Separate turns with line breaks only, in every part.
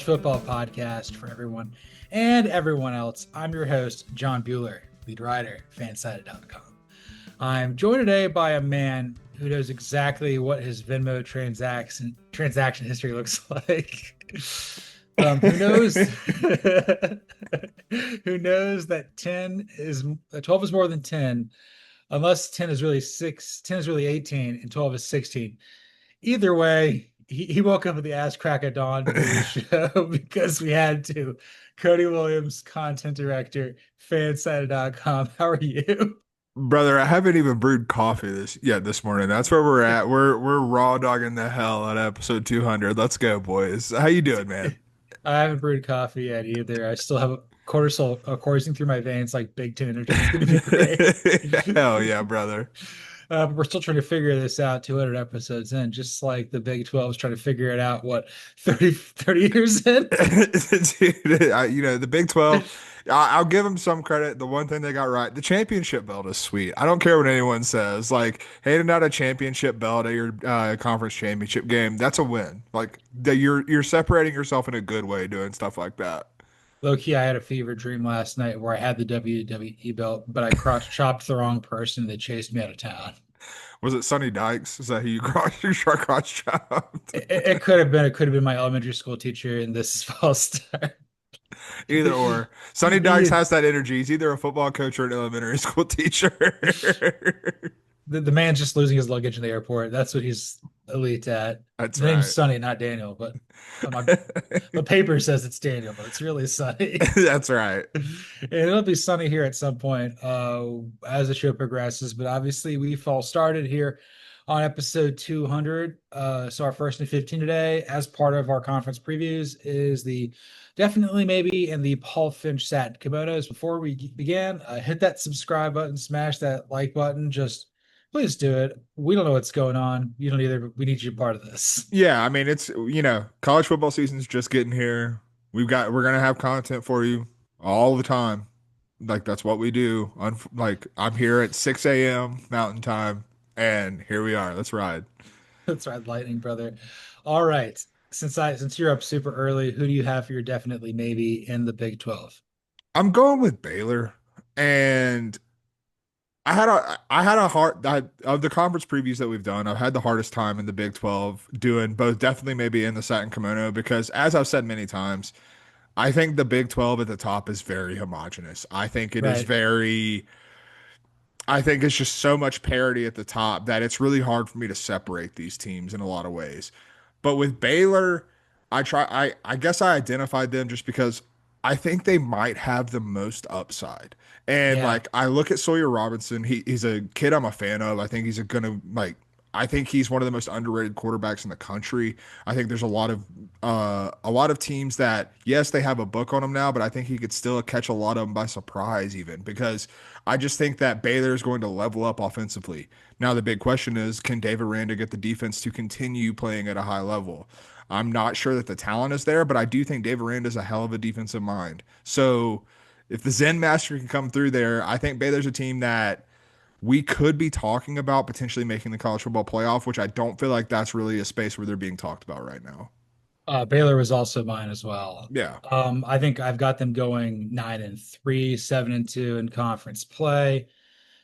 college football podcast for everyone and everyone else. I'm your host, John Buhler, lead writer, fansided.com. I'm joined today by a man who knows exactly what his Venmo transaction history looks like. Who knows who knows that 12 is more than 10, unless 10 is really 18 and 12 is 16. Either way, he woke up with the ass crack of dawn to do the show because we had to. Cody Williams, content director, fansided.com. How are you?
Brother, I haven't even brewed coffee this morning. That's where we're at. We're raw dogging the hell at episode 200. Let's go, boys. How you doing, man?
I haven't brewed coffee yet either. I still have cortisol coursing through my veins like Big Ten energy. It's going to be great.
Hell yeah, brother.
But we're still trying to figure this out 200 episodes in, just like the Big 12 is trying to figure it out, 30 years in?
Dude, the Big 12, I'll give them some credit. The one thing they got right, the championship belt is sweet. I don't care what anyone says. Like, handing out a championship belt at your conference championship game, that's a win. Like, you're separating yourself in a good way doing stuff like that.
Low key, I had a fever dream last night where I had the WWE belt, but I cross chopped the wrong person that chased me out of town.
Was it Sonny Dykes? Is that who you cross chopped?
It could have been. It could have been my elementary school teacher, and this is false start.
Either or. Sonny Dykes
the,
has that energy. He's either a football coach or an elementary school teacher.
the man's just losing his luggage in the airport. That's what he's elite at.
That's
His name's
right.
Sonny, not Daniel, but my paper says it's Daniel, but it's really Sonny.
That's right.
And it'll be sunny here at some point as the show progresses. But obviously, we've all started here on episode 200. So our first and 15 today, as part of our conference previews, is the definitely maybe in the Paul Finch satin kimonos. Before we begin, hit that subscribe button, smash that like button. Just please do it. We don't know what's going on. You don't either, but we need you part of this.
Yeah, I mean college football season's just getting here. We're gonna have content for you all the time. Like that's what we do. Like I'm here at 6 a.m. Mountain Time, and here we are. Let's ride.
That's right, lightning, brother. All right. Since you're up super early, who do you have for your definitely maybe in the Big 12?
I'm going with Baylor, and I had a hard of the conference previews that we've done. I've had the hardest time in the Big 12 doing both definitely maybe in the satin kimono because as I've said many times, I think the Big 12 at the top is very homogenous.
Right.
I think it's just so much parity at the top that it's really hard for me to separate these teams in a lot of ways. But with Baylor, I guess I identified them just because I think they might have the most upside. And
Yeah.
like I look at Sawyer Robinson, he's a kid I'm a fan of. I think he's one of the most underrated quarterbacks in the country. I think there's a lot of teams that yes, they have a book on him now, but I think he could still catch a lot of them by surprise even because I just think that Baylor is going to level up offensively. Now the big question is, can Dave Aranda get the defense to continue playing at a high level? I'm not sure that the talent is there, but I do think Dave Aranda is a hell of a defensive mind. So if the Zen Master can come through there, I think Baylor's a team that we could be talking about potentially making the college football playoff, which I don't feel like that's really a space where they're being talked about right now.
Baylor was also mine as well.
Yeah.
I think I've got them going 9-3, 7-2 in conference play.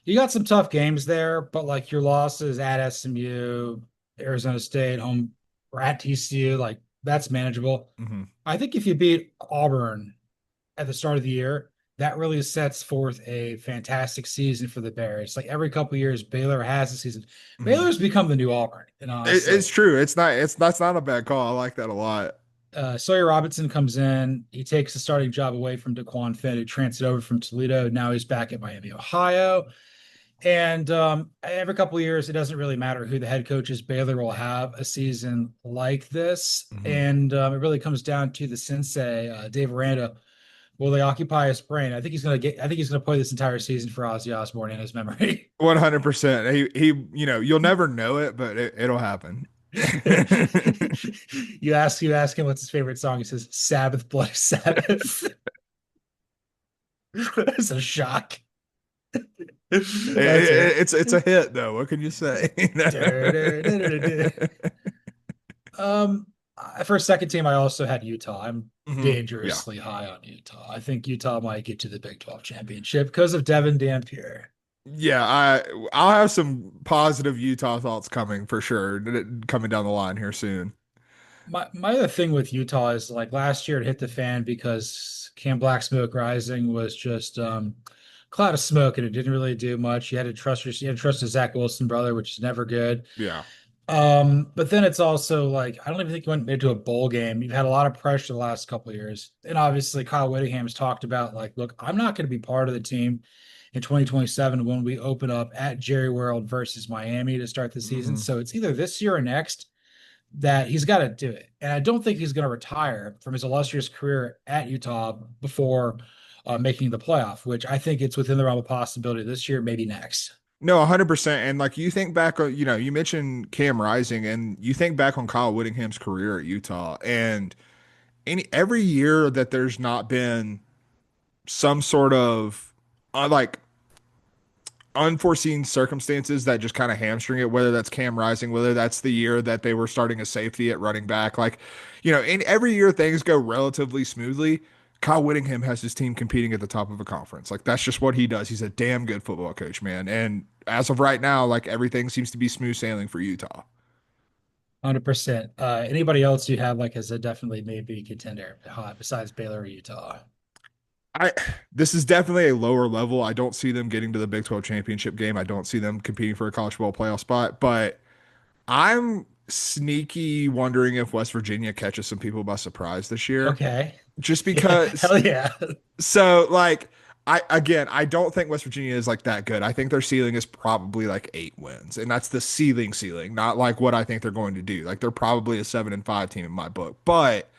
You got some tough games there, but like your losses at SMU, Arizona State, home or at TCU, like that's manageable.
Hmm.
I think if you beat Auburn at the start of the year, that really sets forth a fantastic season for the Bears. Like every couple of years, Baylor has a season.
Hmm.
Baylor's become the new Auburn, and
It's
honestly,
true. That's not a bad call. I like that a lot.
Sawyer Robinson comes in. He takes the starting job away from Daquan Finn, who transferred over from Toledo. Now he's back at Miami, Ohio. And every couple of years, it doesn't really matter who the head coach is. Baylor will have a season like this,
Hmm.
and it really comes down to the sensei, Dave Aranda. Will they occupy his brain? I think he's gonna play this entire season for Ozzy Osbourne in his memory.
100%. You'll never know it, but it'll happen.
You ask him what's his favorite song. He says Sabbath, Bloody Sabbath. That's a shock. That's it.
It's a hit though. What can you say?
Um, For a second team, I also had Utah. I'm
Yeah.
dangerously high on Utah. I think Utah might get to the Big 12 championship because of Devin Dampier.
Yeah, I'll have some positive Utah thoughts coming for sure, coming down the line here soon.
My other thing with Utah is like last year it hit the fan because Cam Black Smoke Rising was just cloud of smoke and it didn't really do much. You had to trust the Zach Wilson brother, which is never good.
Yeah.
But then it's also like I don't even think you went into a bowl game. You've had a lot of pressure the last couple of years. And obviously Kyle Whittingham's talked about like, look, I'm not going to be part of the team in 2027 when we open up at Jerry World versus Miami to start the season.
Hmm.
So it's either this year or next that he's got to do it. And I don't think he's going to retire from his illustrious career at Utah before making the playoff, which I think it's within the realm of possibility this year, maybe next.
No, 100%. And like you think back on, you mentioned Cam Rising and you think back on Kyle Whittingham's career at Utah and every year that there's not been some sort of like unforeseen circumstances that just kind of hamstring it, whether that's Cam Rising, whether that's the year that they were starting a safety at running back. Like, in every year things go relatively smoothly. Kyle Whittingham has his team competing at the top of a conference. Like, that's just what he does. He's a damn good football coach, man. And as of right now, like, everything seems to be smooth sailing for Utah.
100%. Anybody else you have like as a definitely maybe contender besides Baylor or Utah?
I This is definitely a lower level. I don't see them getting to the Big 12 championship game. I don't see them competing for a college football playoff spot, but I'm sneaky wondering if West Virginia catches some people by surprise this year.
Okay.
Just
Yeah,
because,
hell yeah.
so like, I don't think West Virginia is like that good. I think their ceiling is probably like 8 wins, and that's the ceiling, not like what I think they're going to do. Like they're probably a 7-5 team in my book, but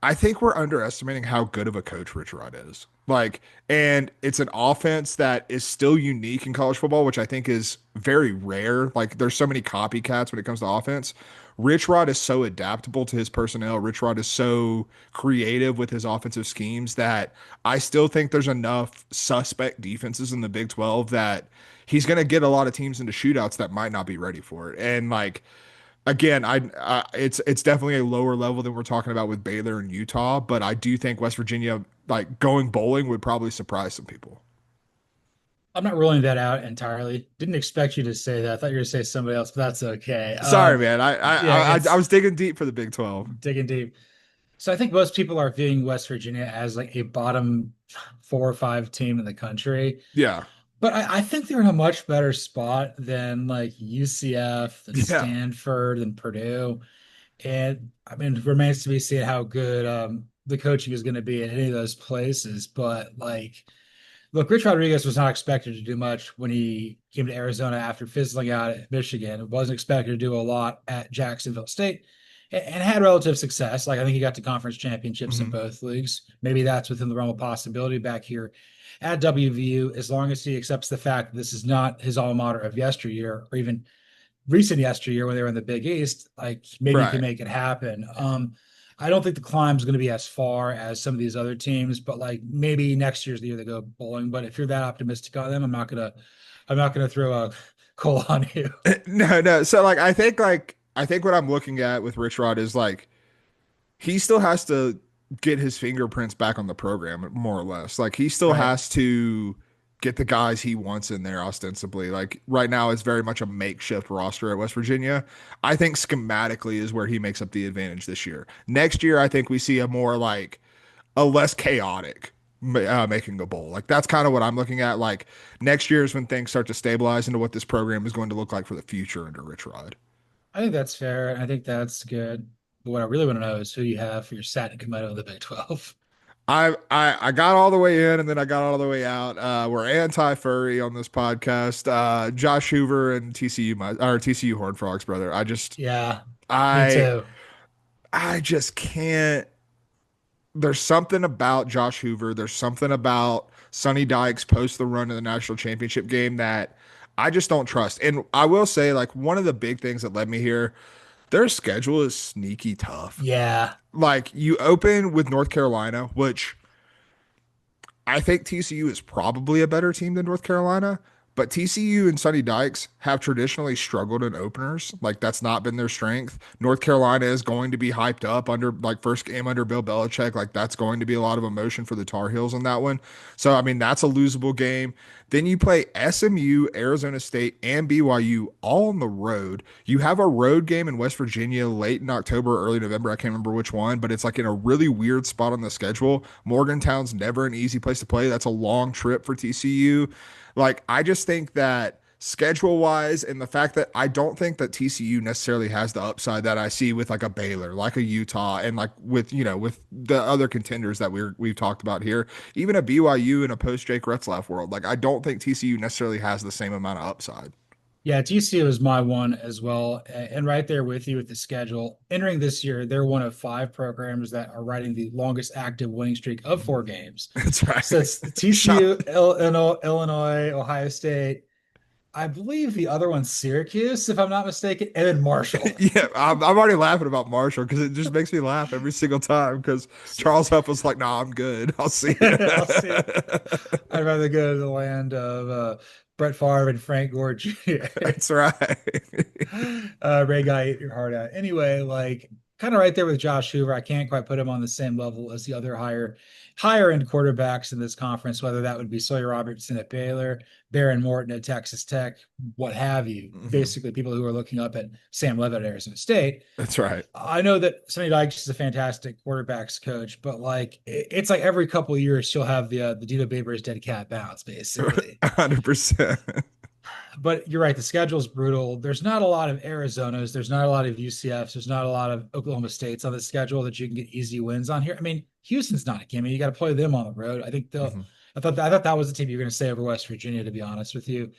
I think we're underestimating how good of a coach Rich Rod is. Like, and it's an offense that is still unique in college football, which I think is very rare. Like, there's so many copycats when it comes to offense. Rich Rod is so adaptable to his personnel. Rich Rod is so creative with his offensive schemes that I still think there's enough suspect defenses in the Big 12 that he's going to get a lot of teams into shootouts that might not be ready for it. And like, again, it's definitely a lower level than we're talking about with Baylor and Utah, but I do think West Virginia like going bowling would probably surprise some people.
I'm not ruling that out entirely. Didn't expect you to say that. I thought you were going to say somebody else, but that's okay.
Sorry, man.
Yeah,
I
it's
was digging deep for the Big 12.
digging deep. So I think most people are viewing West Virginia as like a bottom 4 or 5 team in the country.
Yeah.
But I think they're in a much better spot than like UCF, than
Yeah.
Stanford, than Purdue. And I mean, it remains to be seen how good the coaching is going to be at any of those places. But like, look, Rich Rodriguez was not expected to do much when he came to Arizona after fizzling out at Michigan. Wasn't expected to do a lot at Jacksonville State and had relative success. Like I think he got to conference championships in
Mhm.
both leagues. Maybe that's within the realm of possibility back here at WVU, as long as he accepts the fact that this is not his alma mater of yesteryear or even recent yesteryear when they were in the Big East. Like maybe he can
Right.
make it happen. I don't think the climb is going to be as far as some of these other teams, but like maybe next year's the year they go bowling. But if you're that optimistic on them, I'm not gonna throw a coal on you.
No, no. So I think what I'm looking at with Rich Rod is like he still has to get his fingerprints back on the program, more or less. Like he still
Right.
has to get the guys he wants in there ostensibly. Like right now it's very much a makeshift roster at West Virginia. I think schematically is where he makes up the advantage this year. Next year, I think we see a more like a less chaotic making a bowl. Like that's kind of what I'm looking at. Like next year is when things start to stabilize into what this program is going to look like for the future under Rich Rod.
I think that's fair. I think that's good. But what I really want to know is who you have for your Satin Komodo of the Big 12.
I got all the way in and then I got all the way out. We're anti furry on this podcast. Josh Hoover and TCU Horned Frogs, brother.
Yeah, me
I
too.
I just can't. There's something about Josh Hoover. There's something about Sonny Dykes post the run of the national championship game that I just don't trust. And I will say, like, one of the big things that led me here, their schedule is sneaky tough.
Yeah.
Like, you open with North Carolina, which I think TCU is probably a better team than North Carolina, But TCU and Sonny Dykes have traditionally struggled in openers. Like that's not been their strength. North Carolina is going to be hyped up under like first game under Bill Belichick. Like that's going to be a lot of emotion for the Tar Heels in that one. So I mean that's a losable game. Then you play SMU, Arizona State, and BYU all on the road. You have a road game in West Virginia late in October, early November. I can't remember which one, but it's like in a really weird spot on the schedule. Morgantown's never an easy place to play. That's a long trip for TCU. Like, I just think that schedule wise, and the fact that I don't think that TCU necessarily has the upside that I see with like a Baylor, like a Utah, and like with, with the other contenders that we've talked about here, even a BYU in a post Jake Retzlaff world. Like, I don't think TCU necessarily has the same amount of upside.
Yeah, TCU is my one as well. And right there with you with the schedule. Entering this year, they're one of five programs that are riding the longest active winning streak of four games.
That's
So
right.
it's TCU, Illinois, Ohio State. I believe the other one's Syracuse, if I'm not mistaken, and then Marshall.
Yeah, I'm already laughing about Marshall because it just makes me laugh every single time because Charles Huff was like, "Nah, I'm good. I'll see you."
I'll see. I'd rather go to the land of Brett Favre and Frank Gore Jr.
That's right.
Ray Guy, ate your heart out. Anyway, like kind of right there with Josh Hoover. I can't quite put him on the same level as the other higher end quarterbacks in this conference, whether that would be Sawyer Robertson at Baylor, Baron Morton at Texas Tech, what have you.
Mhm.
Basically, people who are looking up at Sam Levitt at Arizona State.
That's right.
I know that Sonny Dykes is a fantastic quarterbacks coach, but like it's like every couple of years she'll have the Dino Babers dead cat bounce, basically.
100%.
But you're right, the schedule's brutal. There's not a lot of Arizonas, there's not a lot of UCFs, there's not a lot of Oklahoma States on the schedule that you can get easy wins on here. I mean, Houston's not a gimme. You got to play them on the road. I think they'll.
Mhm.
I thought that was the team you were going to say over West Virginia. To be honest with you,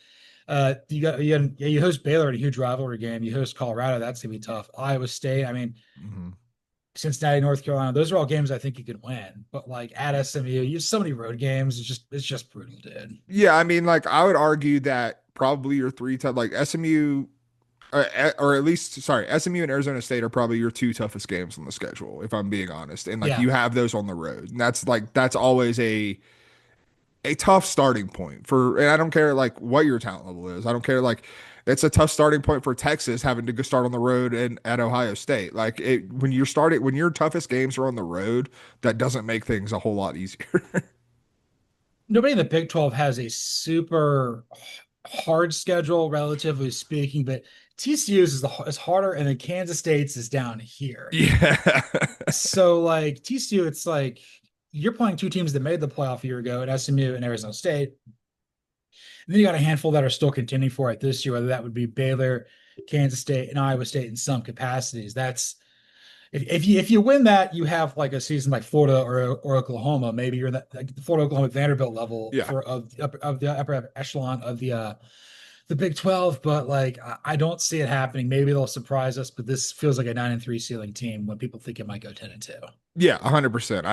you host Baylor in a huge rivalry game. You host Colorado. That's gonna be tough. Iowa State. I mean,
Mhm.
Cincinnati, North Carolina. Those are all games I think you could win. But like at SMU, you have so many road games. It's just brutal, dude.
Yeah, I mean, like I would argue that probably your three tough, like SMU, or at least sorry, SMU and Arizona State are probably your two toughest games on the schedule, if I'm being honest. And like
Yeah.
you have those on the road, and that's always a tough starting point for, and I don't care like what your talent level is. I don't care like it's a tough starting point for Texas having to go start on the road and at Ohio State. Like when your toughest games are on the road, that doesn't make things a whole lot easier.
Nobody in the Big 12 has a super hard schedule, relatively speaking, but TCU's is harder, and then Kansas State's is down here.
Yeah.
So like TCU, it's like you're playing two teams that made the playoff a year ago at SMU and Arizona State. And then you got a handful that are still contending for it this year, whether that would be Baylor, Kansas State, and Iowa State in some capacities. That's if you win that, you have like a season like Florida or Oklahoma. Maybe you're that like the Florida Oklahoma Vanderbilt level
Yeah.
for of the upper echelon of the Big 12. But like I don't see it happening. Maybe they'll surprise us, but this feels like a 9-3 ceiling team when people think it might go 10-2
Yeah, 100%.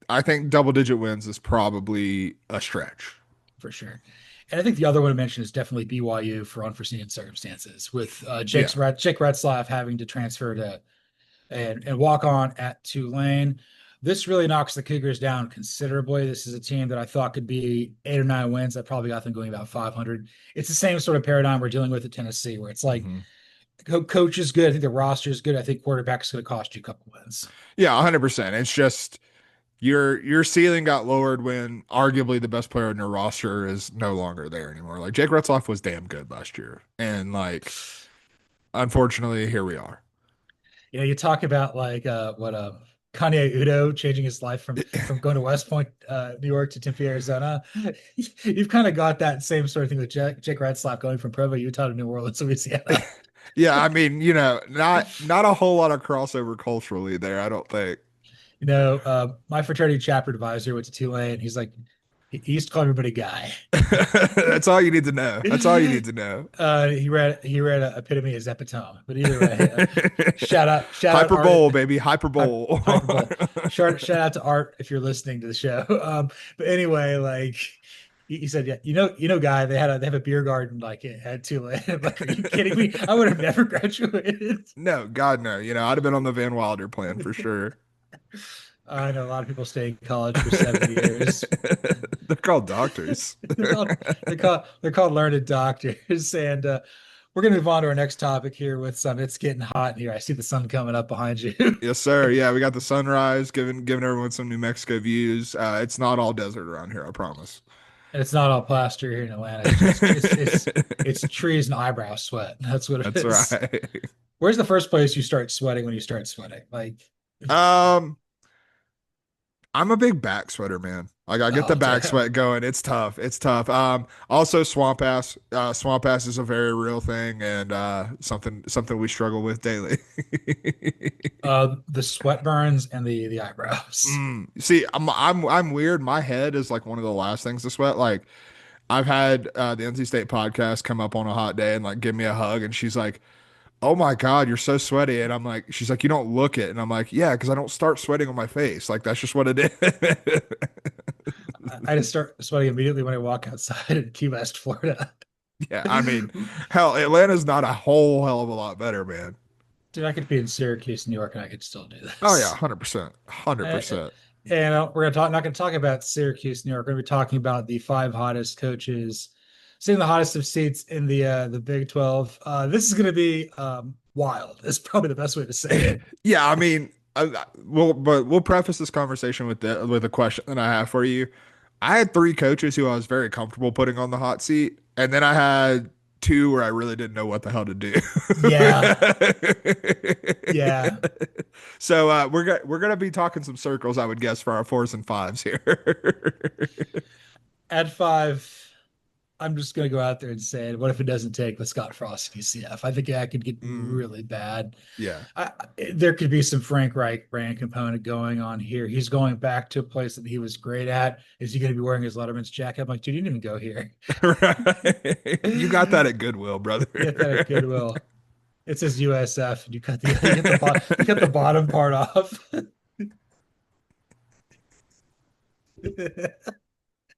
I think double digit wins is probably a stretch.
for sure. And I think the other one to mention is definitely BYU for unforeseen circumstances with Jake
Yeah.
Retzlaff having to transfer to and walk on at Tulane. This really knocks the Cougars down considerably. This is a team that I thought could be 8 or 9 wins. I probably got them going about 500. It's the same sort of paradigm we're dealing with at Tennessee, where it's like
Mhm.
coach is good. I think the roster is good. I think quarterback is going to cost you a couple wins
Yeah, 100%. It's just your ceiling got lowered when arguably the best player in your roster is no longer there anymore. Like Jake Retzloff was damn good last year. And like unfortunately, here we are.
You talk about like what Kanye Udo changing his life from going to West Point, New York to Tempe, Arizona. You've kind of got that same sort of thing with Jake Retzlaff going from Provo, Utah to New Orleans, Louisiana.
Yeah, I mean, not a whole lot of crossover culturally there, I don't think.
My fraternity chapter advisor went to Tulane. He's like, he used to call everybody guy.
That's all you need to know. That's all you need to know.
He read epitome as epitome. But either way, shout out Art.
Hyperbole, baby, hyperbole.
Hyperbole. Shout out to Art if you're listening to the show. But anyway, like he said, yeah, guy, they have a beer garden like at Tulane. Like, are you kidding me? I would have never graduated.
No, God no. I'd have been on the Van Wilder plan for sure.
I know a lot of people stay in college for 7 years.
They're called doctors.
They're called learned doctors. And we're gonna move on to our next topic here with some. It's getting hot in here. I see the sun coming up behind you.
Yes, sir. Yeah, we got the sunrise, giving everyone some New Mexico views. It's not all desert around here, I promise.
And it's not all plaster here in Atlanta. It's trees and eyebrow sweat. That's what it
That's
is.
right.
Where's the first place you start sweating when you start sweating? Like,
Um, I'm a big back sweater, man. Like I get the
oh
back
damn.
sweat going. It's tough. It's tough. Also swamp ass. Swamp ass is a very real thing and something we struggle with daily.
The sweat burns and the eyebrows.
See, I'm weird. My head is like one of the last things to sweat. Like I've had the NC State podcast come up on a hot day and like give me a hug, and she's like, "Oh my God, you're so sweaty," and I'm like, she's like, "You don't look it," and I'm like, "Yeah, because I don't start sweating on my face. Like that's just what it is."
I just start sweating immediately when I walk outside in Key West, Florida.
Yeah, I mean, hell, Atlanta's not a whole hell of a lot better, man.
Dude, I could be in Syracuse, New York, and I could still do
Oh yeah,
this.
100%, hundred
Uh,
percent.
And we're gonna talk. Not gonna talk about Syracuse, New York. We're gonna be talking about the five hottest coaches, sitting the hottest of seats in the Big 12. This is gonna be wild. Is probably the best way to say it.
Yeah, I mean, we'll preface this conversation with a question that I have for you. I had three coaches who I was very comfortable putting on the hot seat, and then I had two where I really didn't know what the hell to do.
Yeah, yeah.
So we're gonna be talking some circles, I would guess, for our fours and fives here.
At five, I'm just gonna go out there and say it. What if it doesn't take the Scott Frost UCF? I think that could get
Mm,
really bad.
yeah.
I, there could be some Frank Reich brand component going on here. He's going back to a place that he was great at. Is he going to be wearing his Letterman's jacket? I'm like, dude, you didn't even go here.
Right. You got that at Goodwill, brother.
Get that at Goodwill. It says USF. And you cut the bottom part off.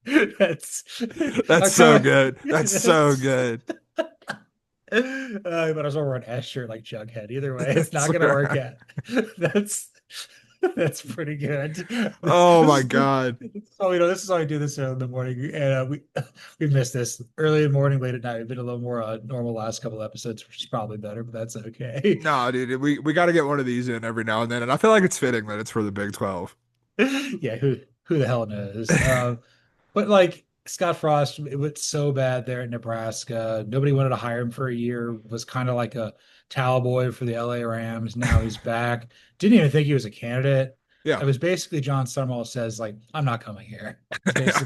That's I
That's so
kind
good.
of
That's so
that's
good.
but I was over an S shirt like Jughead. Either way, it's
That's
not gonna work
right.
out. That's that's pretty good.
Oh
This
my
is
God.
this is how we do this early in the morning, and we missed this early in the morning, late at night. We've been a little more normal last couple episodes, which is probably better, but that's okay.
No, dude, we got to get one of these in every now and then, and I feel like it's fitting that it's for the Big 12.
Yeah, who the hell knows? But like Scott Frost, it was so bad there at Nebraska. Nobody wanted to hire him for a year. Was kind of like a towel boy for the LA Rams. Now he's back. Didn't even think he was a candidate.
Yeah.
It was basically John Summerall says like, "I'm not coming here." It's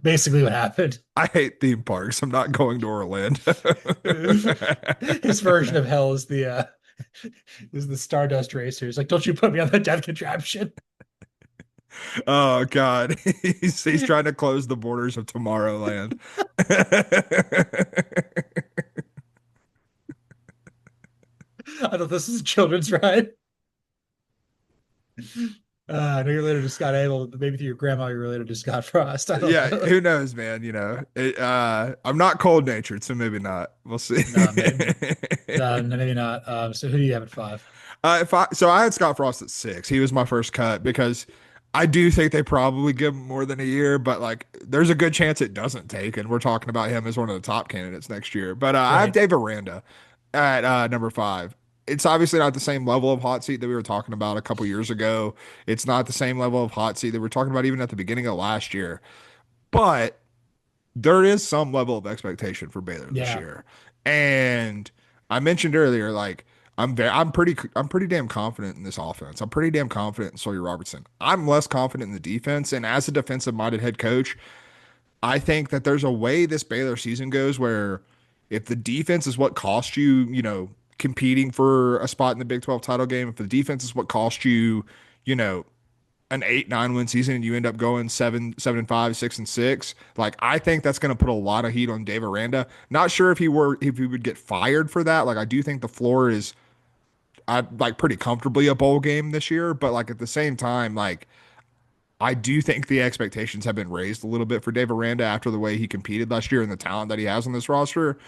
basically what happened.
I hate theme parks. I'm not going to Orlando.
His version of hell is the Stardust Racers. Like, don't you put me on the death contraption?
Oh God. He's trying to close the borders of Tomorrowland.
I thought this was a children's ride. I know you're related to Scott Abel, but maybe through your grandma you're related to Scott Frost. I don't
Yeah,
know.
who knows, man? I'm not cold natured, so maybe not. We'll see.
No, maybe, no, maybe not. So who do you have at five?
If I so I had Scott Frost at six. He was my first cut because I do think they probably give him more than a year, but like there's a good chance it doesn't take, and we're talking about him as one of the top candidates next year. But I have
Right.
Dave Aranda at number five. It's obviously not the same level of hot seat that we were talking about a couple years ago. It's not the same level of hot seat that we were talking about even at the beginning of last year. But there is some level of expectation for Baylor this
Yeah.
year. And I mentioned earlier, like I'm pretty damn confident in this offense. I'm pretty damn confident in Sawyer Robertson. I'm less confident in the defense. And as a defensive minded head coach, I think that there's a way this Baylor season goes where if the defense is what cost you, competing for a spot in the Big 12 title game, if the defense is what cost you, you know, an 8-9 win season and you end up going 7-5, 6-6, like I think that's going to put a lot of heat on Dave Aranda. Not sure if he would get fired for that. Like I do think the floor is I like pretty comfortably a bowl game this year, but like at the same time, like I do think the expectations have been raised a little bit for Dave Aranda after the way he competed last year and the talent that he has on this roster.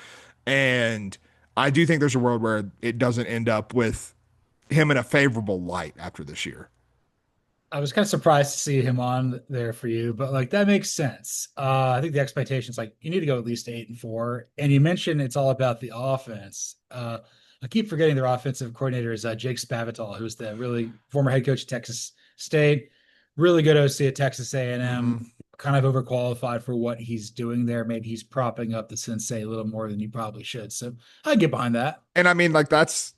And I do think there's a world where it doesn't end up with him in a favorable light after this year.
I was kind of surprised to see him on there for you, but like that makes sense. I think the expectations like you need to go at least 8-4. And you mentioned it's all about the offense. I keep forgetting their offensive coordinator is Jake Spavital, who's the really former head coach at Texas State, really good OC at Texas A&M,
Hmm.
kind of overqualified for what he's doing there. Maybe he's propping up the sensei a little more than he probably should. So I get behind that.
And I mean, like that's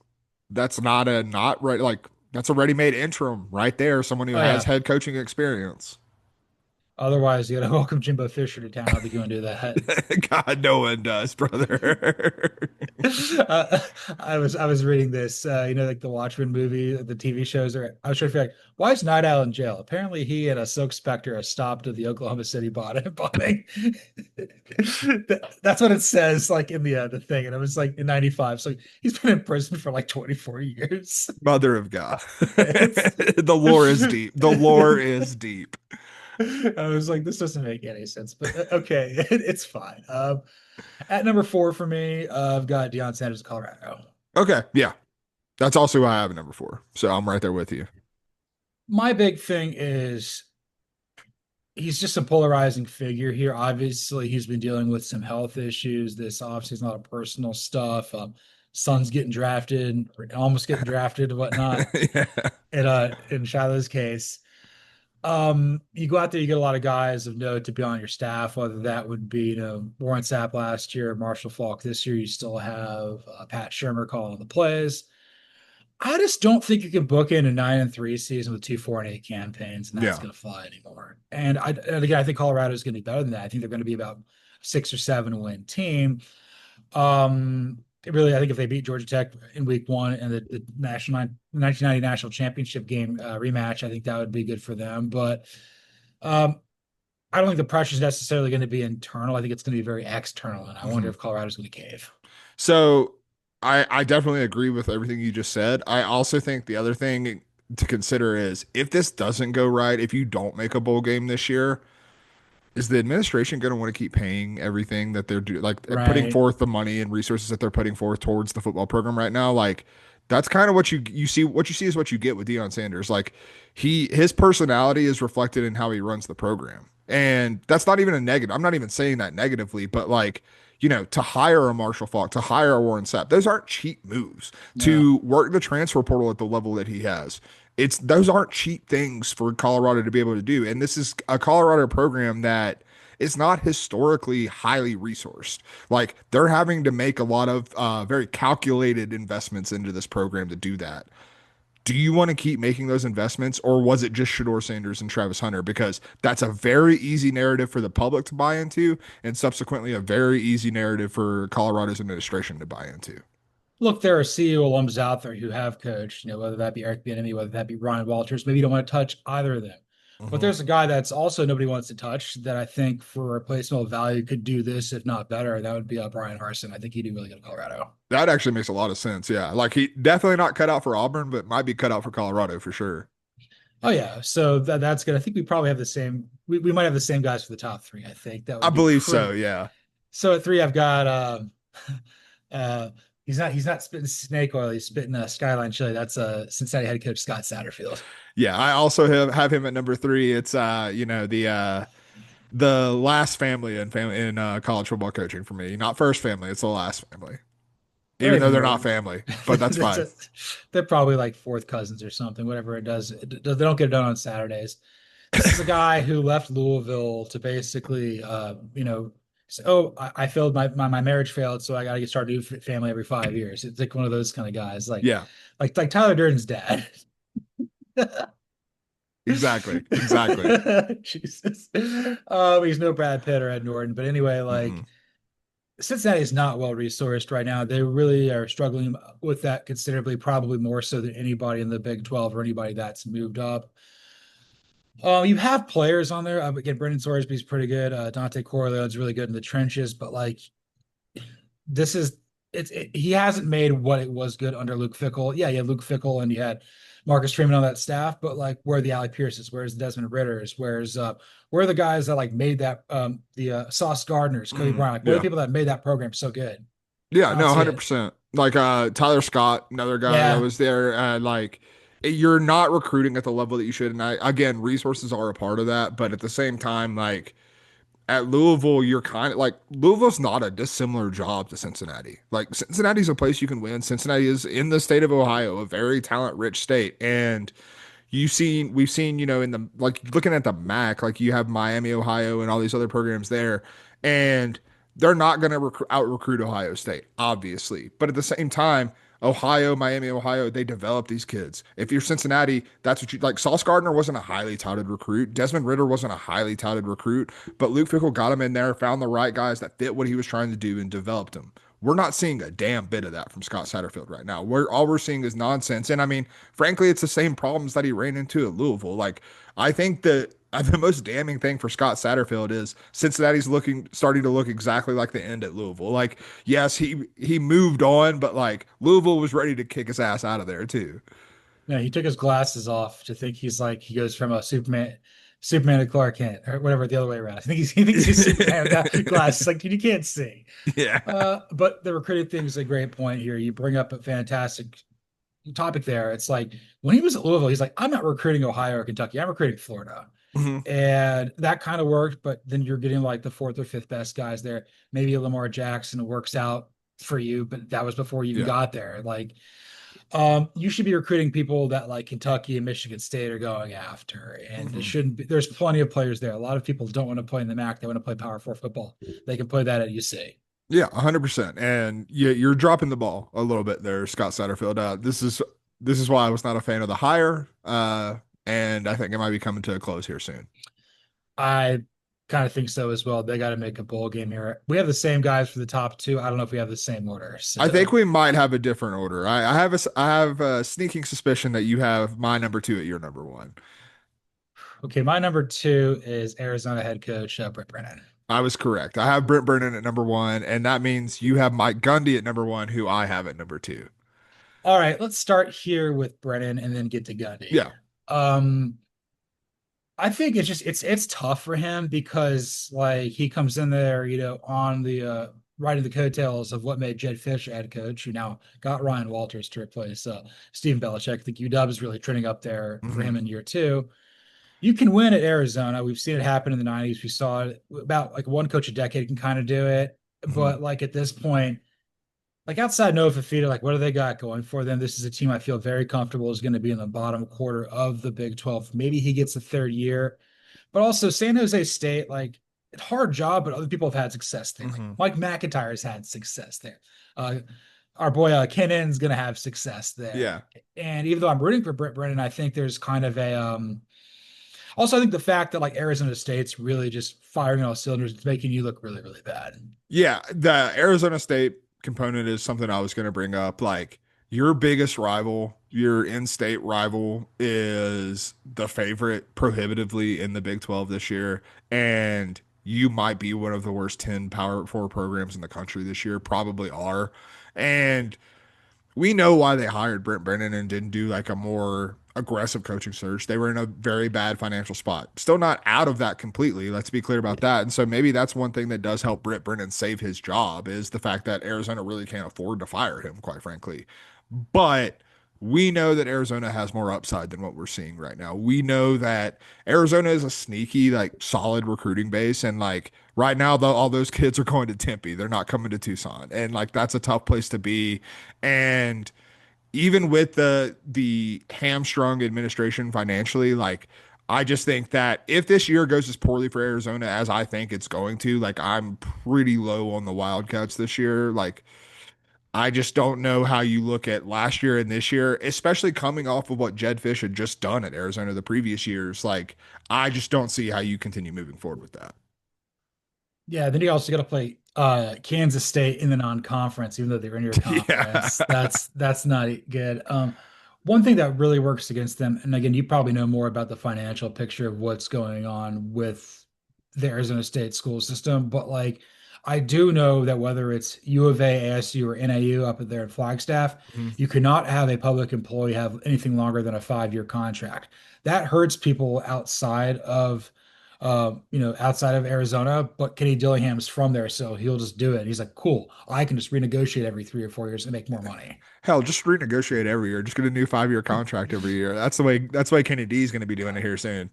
not a not right like that's a ready-made interim right there. Someone who
Oh
has
yeah.
head coaching experience.
Otherwise, you got to welcome Jimbo Fisher to town. I don't think you want to do that.
God, no one does, brother.
uh, I was reading this, like the Watchmen movie, the TV shows. Are I was trying to figure out why is Night Owl in jail? Apparently, he and a Silk Spectre are stopped at the Oklahoma City bombing. That's what it says, like in the thing, and it was like in '95. So he's been in prison for like 24 years.
Mother of God.
It's
The lore is deep. The lore is deep.
I was like, this doesn't make any sense, but okay, it's fine. At number 4 for me, I've got Deion Sanders of Colorado.
Okay, yeah. That's also who I have at number 4. So I'm right there with you.
My big thing is he's just a polarizing figure here. Obviously, he's been dealing with some health issues. This offseason, a lot of personal stuff. Son's getting drafted, or almost getting drafted and whatnot.
Yeah.
In Shiloh's case, you go out there, you get a lot of guys of note to be on your staff, whether that would be, Warren Sapp last year, Marshall Falk this year. You still have Pat Shermer calling the plays. I just don't think you can book in a 9-3 season with 2-4-8 campaigns, and that's
Yeah.
going to fly anymore. And again, I think Colorado is going to be better than that. I think they're going to be about 6 or 7 win team. Really, I think if they beat Georgia Tech in week 1 and the 1990 national championship game rematch, I think that would be good for them. But um, I don't think the pressure is necessarily going to be internal. I think it's going to be very external, and I wonder
Mhm.
if Colorado's going to cave.
So I definitely agree with everything you just said. I also think the other thing to consider is if this doesn't go right, if you don't make a bowl game this year, is the administration going to want to keep paying everything that they're doing, like putting
Right.
forth the money and resources that they're putting forth towards the football program right now? Like that's kind of what you see. What you see is what you get with Deion Sanders. Like his personality is reflected in how he runs the program, and that's not even a negative. I'm not even saying that negatively, but like. To hire a Marshall Falk, to hire a Warren Sapp, those aren't cheap moves.
No.
To work the transfer portal at the level that he has, those aren't cheap things for Colorado to be able to do. And this is a Colorado program that is not historically highly resourced. Like they're having to make a lot of very calculated investments into this program to do that. Do you want to keep making those investments, or was it just Shador Sanders and Travis Hunter? Because that's a very easy narrative for the public to buy into, and subsequently a very easy narrative for Colorado's administration to buy into.
Look, there are CEO alums out there who have coached, whether that be Eric Bieniemy, whether that be Ryan Walters. Maybe you don't want to touch either of them. But
Mhm.
there's a guy that's also nobody wants to touch that I think for replaceable value could do this, if not better. That would be Brian Harsin. I think he'd do really good in Colorado.
That actually makes a lot of sense. Yeah. Like he definitely not cut out for Auburn, but might be cut out for Colorado for sure.
Oh yeah, so that's good. I think we probably have the same. We might have the same guys for the top three. I think that
I
would be
believe so.
pretty.
Yeah.
So at 3, I've got uh, he's not spitting snake oil. He's spitting Skyline chili. That's Cincinnati head coach Scott Satterfield.
Yeah. I also have him at number 3. It's the last family in college football coaching for me. Not first family, it's the last family.
They're
Even though
even
they're
more.
not family, but that's fine.
They're probably like fourth cousins or something. Whatever it does, they don't get it done on Saturdays. This is a guy who left Louisville to basically, say, oh, I failed my marriage failed, so I got to get started new family every 5 years. It's like one of those kind of guys, like
Yeah,
like Tyler Durden's dad.
exactly. Exactly.
Jesus. He's no Brad Pitt or Ed Norton, but anyway, like
Mm-mm.
Cincinnati is not well resourced right now. They really are struggling with that considerably, probably more so than anybody in the Big 12 or anybody that's moved up. You have players on there. Again, Brendan Sorsby's pretty good. Dante Corleone's really good in the trenches, but like this is he hasn't made what it was good under Luke Fickell. Yeah, you had Luke Fickell and you had Marcus Freeman on that staff, but like where are the Alec Pierces? Where's the Desmond Ritters? Where are the guys that like made that the Sauce Gardners, Cody
Mm,
Brown, like where are the
yeah.
people that made that program so good?
Yeah,
I
no,
don't see it.
100%. Like Tyler Scott, another guy that
Yeah.
was there, like you're not recruiting at the level that you should. And again, resources are a part of that, but at the same time, like at Louisville, you're kind of like Louisville's not a dissimilar job to Cincinnati. Like Cincinnati's a place you can win. Cincinnati is in the state of Ohio, a very talent rich state. And we've seen, in the like looking at the MAC, like you have Miami, Ohio, and all these other programs there, and they're not going to out recruit Ohio State, obviously. But at the same time, Ohio, Miami, Ohio, they develop these kids. If you're Cincinnati, that's what you like. Sauce Gardner wasn't a highly touted recruit. Desmond Ritter wasn't a highly touted recruit, but Luke Fickle got him in there, found the right guys that fit what he was trying to do, and developed them. We're not seeing a damn bit of that from Scott Satterfield right now. All we're seeing is nonsense. And I mean, frankly, it's the same problems that he ran into at Louisville. Like, I think that the most damning thing for Scott Satterfield is Cincinnati's starting to look exactly like the end at Louisville. Like, yes, he moved on, but like Louisville was ready to kick his ass out of there too.
Yeah, he took his glasses off to think he goes from a Superman to Clark Kent, or whatever, the other way around. He thinks he's Superman without glasses. Like, dude, you can't see.
Yeah.
But the recruiting thing is a great point here. You bring up a fantastic topic there. It's like when he was at Louisville, he's like, I'm not recruiting Ohio or Kentucky. I'm recruiting Florida.
Mhm.
And that kind of worked, but then you're getting like the fourth or fifth best guys there. Maybe a Lamar Jackson works out for you, but that was before you even
Yeah.
got there. Like, you should be recruiting people that like Kentucky and Michigan State are going after. And there
Mhm.
shouldn't be, there's plenty of players there. A lot of people don't want to play in the MAC. They want to play Power Four football. They can play that at UC.
Yeah, 100%. And you're dropping the ball a little bit there, Scott Satterfield. This is why I was not a fan of the hire. And I think it might be coming to a close here soon.
I kind of think so as well. They got to make a bowl game here. We have the same guys for the top two. I don't know if we have the same order.
I think
So,
we might have a different order. I have a sneaking suspicion that you have my number two at your number one.
okay, my number two is Arizona head coach Brett Brennan.
I was correct. I have Brent Brennan at number one, and that means you have Mike Gundy at number one, who I have at number two.
All right, let's start here with Brennan and then get to Gundy.
Yeah.
Um, I think it's tough for him because like he comes in there, on the riding the coattails of what made Jed Fisher head coach, who now got Ryan Walters to replace Stephen Belichick. I think UW is really trending up there for
Hmm.
him in year two. You can win at Arizona. We've seen it happen in the 90s. We saw it about like one coach a decade can kind of do it.
Hmm.
But like at this point, like outside Noah Fafita, like what do they got going for them? This is a team I feel very comfortable is going to be in the bottom quarter of the Big 12. Maybe he gets a third year, but also San Jose State, like it's a hard job, but other people have had success there. Like
Hmm.
Mike McIntyre's had success there. Uh, our boy Kennan's going to have success there.
Yeah.
And even though I'm rooting for Brett Brennan, I think there's kind of a also, I think the fact that like Arizona State's really just firing on all cylinders, it's making you look really, really bad.
Yeah. The Arizona State component is something I was going to bring up. Like, your biggest rival, your in-state rival, is the favorite prohibitively in the Big 12 this year. And you might be one of the worst 10 Power Four programs in the country this year, probably are. And we know why they hired Brent Brennan and didn't do like a more aggressive coaching search. They were in a very bad financial spot. Still not out of that completely. Let's be clear about that. And so maybe that's one thing that does help Brent Brennan save his job is the fact that Arizona really can't afford to fire him, quite frankly. But we know that Arizona has more upside than what we're seeing right now. We know that Arizona is a sneaky, like solid recruiting base. And like right now, though, all those kids are going to Tempe. They're not coming to Tucson. And like that's a tough place to be. And even with the hamstrung administration financially, like I just think that if this year goes as poorly for Arizona as I think it's going to, like I'm pretty low on the Wildcats this year. Like I just don't know how you look at last year and this year, especially coming off of what Jed Fish had just done at Arizona the previous years. Like I just don't see how you continue moving forward with that.
Yeah, then you also got to play Kansas State in the non-conference, even though they're in your
Yeah.
conference. That's not good. One thing that really works against them, and again, you probably know more about the financial picture of what's going on with the Arizona State school system, but like I do know that whether it's U of A, ASU, or NAU up there in Flagstaff,
Mhm.
you cannot have a public employee have anything longer than a 5-year contract. That hurts people outside of outside of Arizona, but Kenny Dillingham's from there, so he'll just do it. He's like, cool, I can just renegotiate every 3 or 4 years and make more money.
Hell, just renegotiate every year. Just get a new 5-year contract every year. That's the way Kenny D is going to be doing it here soon.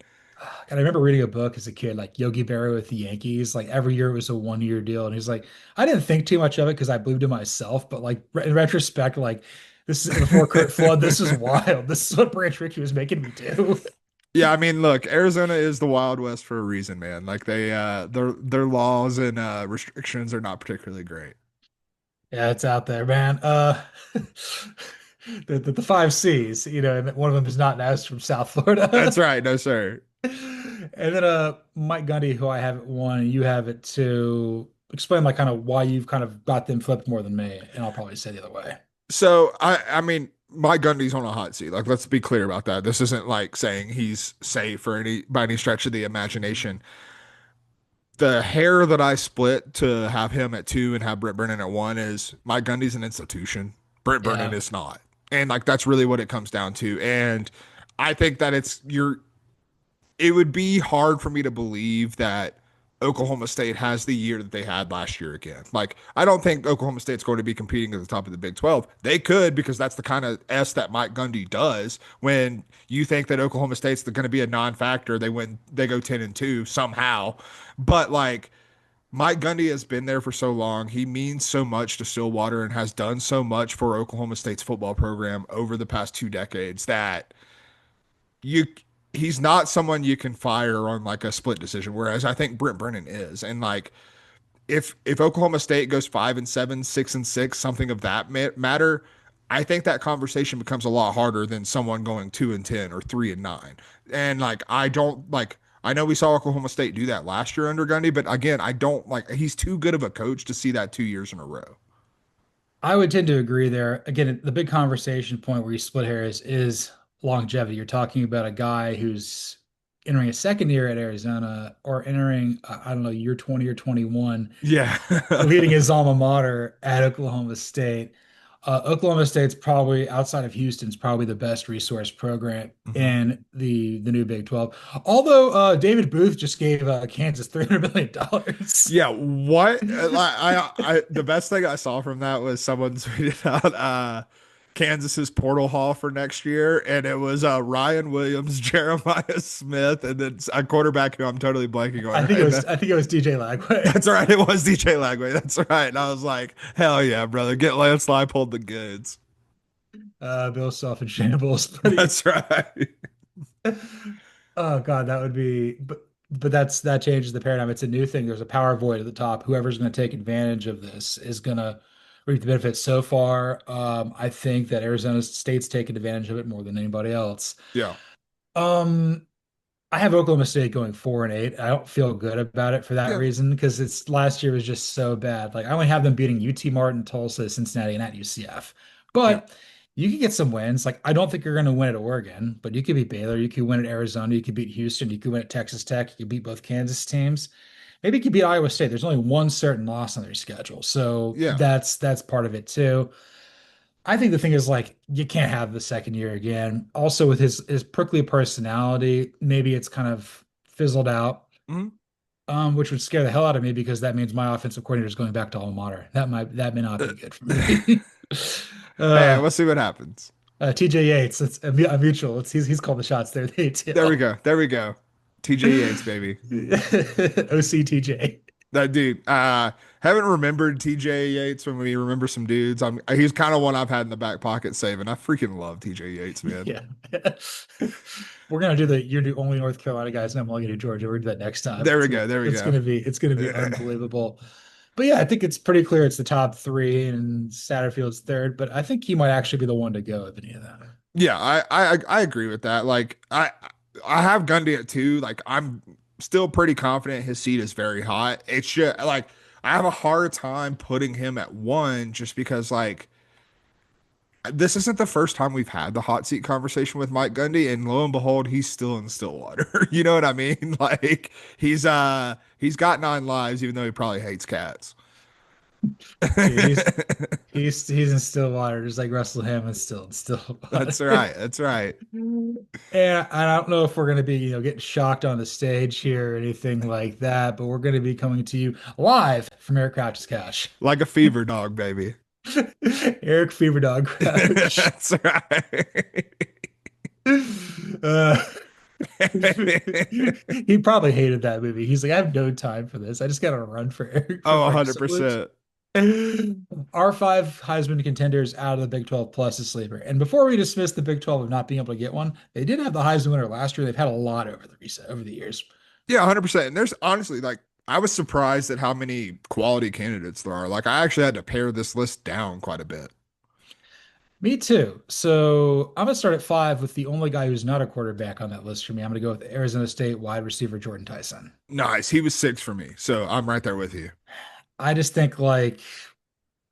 And I remember reading a book as a kid, like Yogi Berra with the Yankees. Like every year it was a 1 year deal, and he's like, I didn't think too much of it because I believed in myself, but like in retrospect, like this is before Kurt Flood. This is wild. This is what Branch Rickey was making me do.
Yeah, I mean, look, Arizona is the Wild West for a reason, man. Like their laws and restrictions are not particularly great.
Yeah, it's out there, man. The five C's, and one of them is not Naz from South
That's
Florida.
right, no sir.
And then Mike Gundy, who I have at one, and you have it two. Explain like kind of why you've kind of got them flipped more than me, and I'll probably say the other way.
So I mean, Mike Gundy's on a hot seat. Like, let's be clear about that. This isn't like saying he's safe or any by any stretch of the imagination. The hair that I split to have him at two and have Brent Brennan at one is Mike Gundy's an institution. Brent Brennan
Yeah.
is not. And like that's really what it comes down to. And I think that it would be hard for me to believe that Oklahoma State has the year that they had last year again. Like, I don't think Oklahoma State's going to be competing at the top of the Big 12. They could because that's the kind of S that Mike Gundy does. When you think that Oklahoma State's going to be a non-factor, they go 10-2 somehow. But like Mike Gundy has been there for so long. He means so much to Stillwater and has done so much for Oklahoma State's football program over the past 2 decades that you he's not someone you can fire on like a split decision. Whereas I think Brent Brennan is, and like if Oklahoma State goes 5-7, 6-6, something of that matter, I think that conversation becomes a lot harder than someone going 2-10 or 3-9. And like I don't like. I know we saw Oklahoma State do that last year under Gundy, but again, I don't like. He's too good of a coach to see that 2 years in a row.
I would tend to agree there. Again, the big conversation point where you split hairs is longevity. You're talking about a guy who's entering a second year at Arizona or entering, I don't know, year 20 or 21,
Yeah.
leading his alma mater at Oklahoma State. Oklahoma State's probably outside of Houston's probably the best resource program
Mhm.
in the new Big 12. Although David Booth just gave Kansas $300 million.
Yeah, what? Like the best thing I saw from that was someone tweeted out Kansas's portal haul for next year, and it was Ryan Williams, Jeremiah Smith, and then a quarterback who I'm totally blanking on right now.
I think it was DJ Lagway.
That's right, it was DJ Lagway. That's right. And I was like, hell yeah, brother, get Lance Leipold the goods.
Bill Self and shambles.
That's right.
Oh God, that would be but that changes the paradigm. It's a new thing. There's a power void at the top. Whoever's going to take advantage of this is going to reap the benefits. So far, I think that Arizona State's taken advantage of it more than anybody else.
Yeah.
Um, I have Oklahoma State going 4-8. I don't feel good about it for that
Yeah.
reason because it's last year was just so bad. Like I only have them beating UT Martin, Tulsa, Cincinnati, and at UCF.
Yeah.
But you could get some wins. Like I don't think you're going to win at Oregon, but you could beat Baylor, you could win at Arizona, you could beat Houston, you could win at Texas Tech, you could beat both Kansas teams. Maybe you could beat Iowa State. There's only one certain loss on their schedule. So
Yeah.
that's part of it too. I think the thing is like you can't have the second year again. Also with his prickly personality, maybe it's kind of fizzled out,
Mhm.
which would scare the hell out of me because that means my offensive coordinator is going back to alma mater. That may not
Uh,
be good for me.
Hey,
uh,
let's see what happens.
TJ Yates, it's a mutual. He's called the shots there. They
There we
too.
go. There we go. TJ Yates, baby.
OCTJ.
That dude. Haven't remembered TJ Yates when we remember some dudes. He's kind of one I've had in the back pocket saving. I freaking love TJ Yates, man.
Yeah. We're gonna do you're the only North Carolina guys, and I'm only gonna do Georgia. We're gonna do that next time.
There we go. There we go.
It's gonna be unbelievable. But yeah, I think it's pretty clear it's the top three and Satterfield's third, but I think he might actually be the one to go of any of them.
Yeah, I agree with that. Like I have Gundy at two. Like I'm still pretty confident his seat is very hot. It's just like I have a hard time putting him at one just because like this isn't the first time we've had the hot seat conversation with Mike Gundy, and lo and behold, he's still in Stillwater. You know what I mean? Like he's got 9 lives, even though he probably hates cats.
Dude, he's in Stillwater, just like Russell Hammond's still in
That's
Stillwater.
right. That's right.
And I don't know if we're going to be, getting shocked on the stage here or anything like that, but we're going to be coming to you live from Eric Crouch's couch.
Like a fever dog, baby.
Eric Fever Dog Crouch.
That's right.
Uh, he probably hated that movie. He's like, I have no time for this. I just got to run for Eric
Oh,
Eric Sandwich.
100%.
Our five Heisman contenders out of the Big 12 plus is sleeper. And before we dismiss the Big 12 of not being able to get one, they did have the Heisman winner last year. They've had a lot over the years.
Yeah, 100%. And there's honestly like I was surprised at how many quality candidates there are. Like I actually had to pare this list down quite a bit.
Me too. So I'm gonna start at five with the only guy who's not a quarterback on that list for me. I'm gonna go with Arizona State wide receiver Jordan Tyson.
Nice. He was 6 for me. So I'm right there with you.
I just think like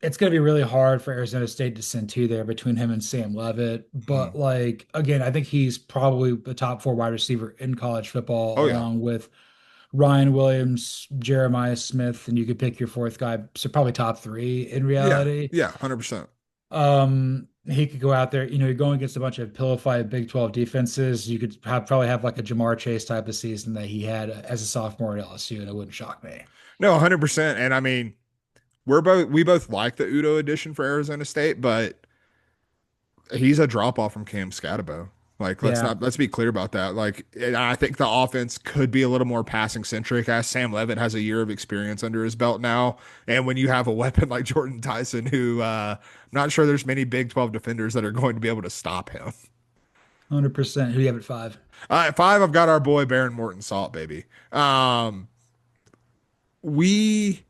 it's going to be really hard for Arizona State to send two there between him and Sam Levitt.
Mhm.
But like again, I think he's probably the top four wide receiver in college football,
Oh yeah.
along with Ryan Williams, Jeremiah Smith, and you could pick your fourth guy. So probably top three in
Yeah.
reality.
Yeah, 100%.
He could go out there, you're going against a bunch of pillow fight Big 12 defenses. You could probably have like a Jamar Chase type of season that he had as a sophomore at LSU, and it wouldn't shock me.
No, 100%. And I mean, we both like the Udo edition for Arizona State, but he's a drop off from Cam Scatabo. Like
Yeah,
let's be clear about that. Like and I think the offense could be a little more passing centric as Sam Levitt has a year of experience under his belt now. And when you have a weapon like Jordan Tyson, who I'm not sure there's many Big 12 defenders that are going to be able to stop him.
100%. Who do you have at five?
At 5, I've got our boy Baron Morton Salt, baby. We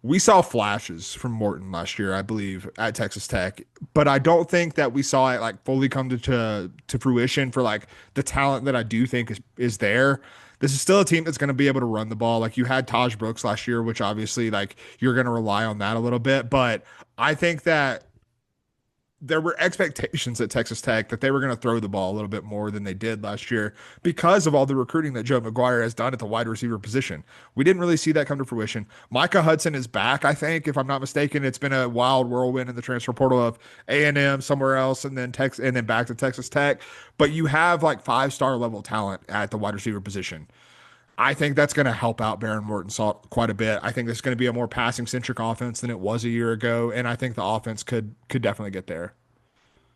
we saw flashes from Morton last year, I believe, at Texas Tech, but I don't think that we saw it like fully come to fruition for like the talent that I do think is there. This is still a team that's going to be able to run the ball. Like you had Taj Brooks last year, which obviously like you're going to rely on that a little bit, but I think that there were expectations at Texas Tech that they were going to throw the ball a little bit more than they did last year because of all the recruiting that Joe McGuire has done at the wide receiver position. We didn't really see that come to fruition. Micah Hudson is back, I think, if I'm not mistaken. It's been a wild whirlwind in the transfer portal of A&M somewhere else and then and then back to Texas Tech. But you have like 5-star level talent at the wide receiver position. I think that's going to help out Baron Morton Salt quite a bit. I think this is going to be a more passing centric offense than it was a year ago, and I think the offense could definitely get there.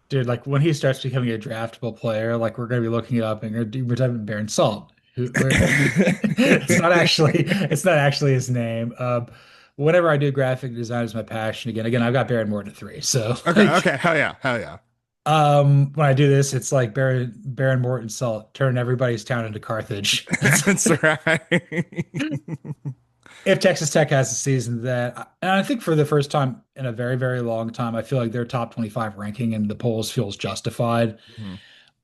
Dude, like when he starts becoming a draftable player, like we're gonna be looking it up and we're typing Baron Salt. It's not actually his name. Whenever I do graphic design is my passion again. I've got Baron Morton at three. So
Okay,
like
okay, hell yeah, hell yeah.
when I do this, it's like Baron Morton Salt, turn everybody's town into Carthage.
That's right.
If Texas Tech has a season that, and I think for the first time in a very, very long time, I feel like their top 25 ranking in the polls feels justified.
Mhm.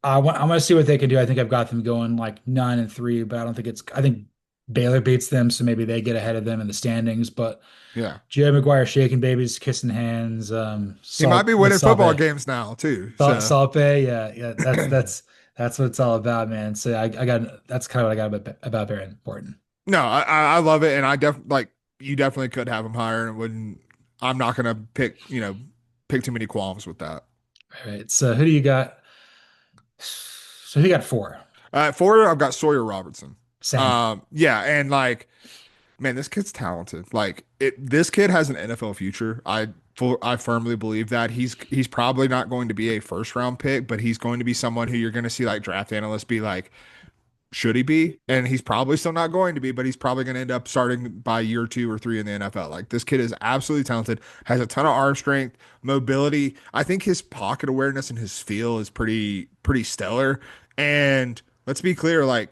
I'm going to see what they can do. I think I've got them going like 9-3, but I don't think I think Baylor beats them, so maybe they get ahead of them in the standings. But
Yeah,
Jerry Maguire shaking babies, kissing hands,
he might be
with
winning football games now too. So
Salpe, yeah, that's what it's all about, man. So I got that's kind of what I got about Baron Morton.
no, I love it, and I definitely like you definitely could have him higher, and wouldn't. I'm not gonna pick too many qualms with that.
All right, so who do you got? So who you got four?
At 4, I've got Sawyer Robertson.
Same.
Yeah, and like man, this kid's talented. Like this kid has an NFL future. I firmly believe that he's probably not going to be a first round pick, but he's going to be someone who you're going to see like draft analysts be like, should he be? And he's probably still not going to be, but he's probably going to end up starting by year 2 or 3 in the NFL. Like this kid is absolutely talented, has a ton of arm strength, mobility. I think his pocket awareness and his feel is pretty stellar. And let's be clear, like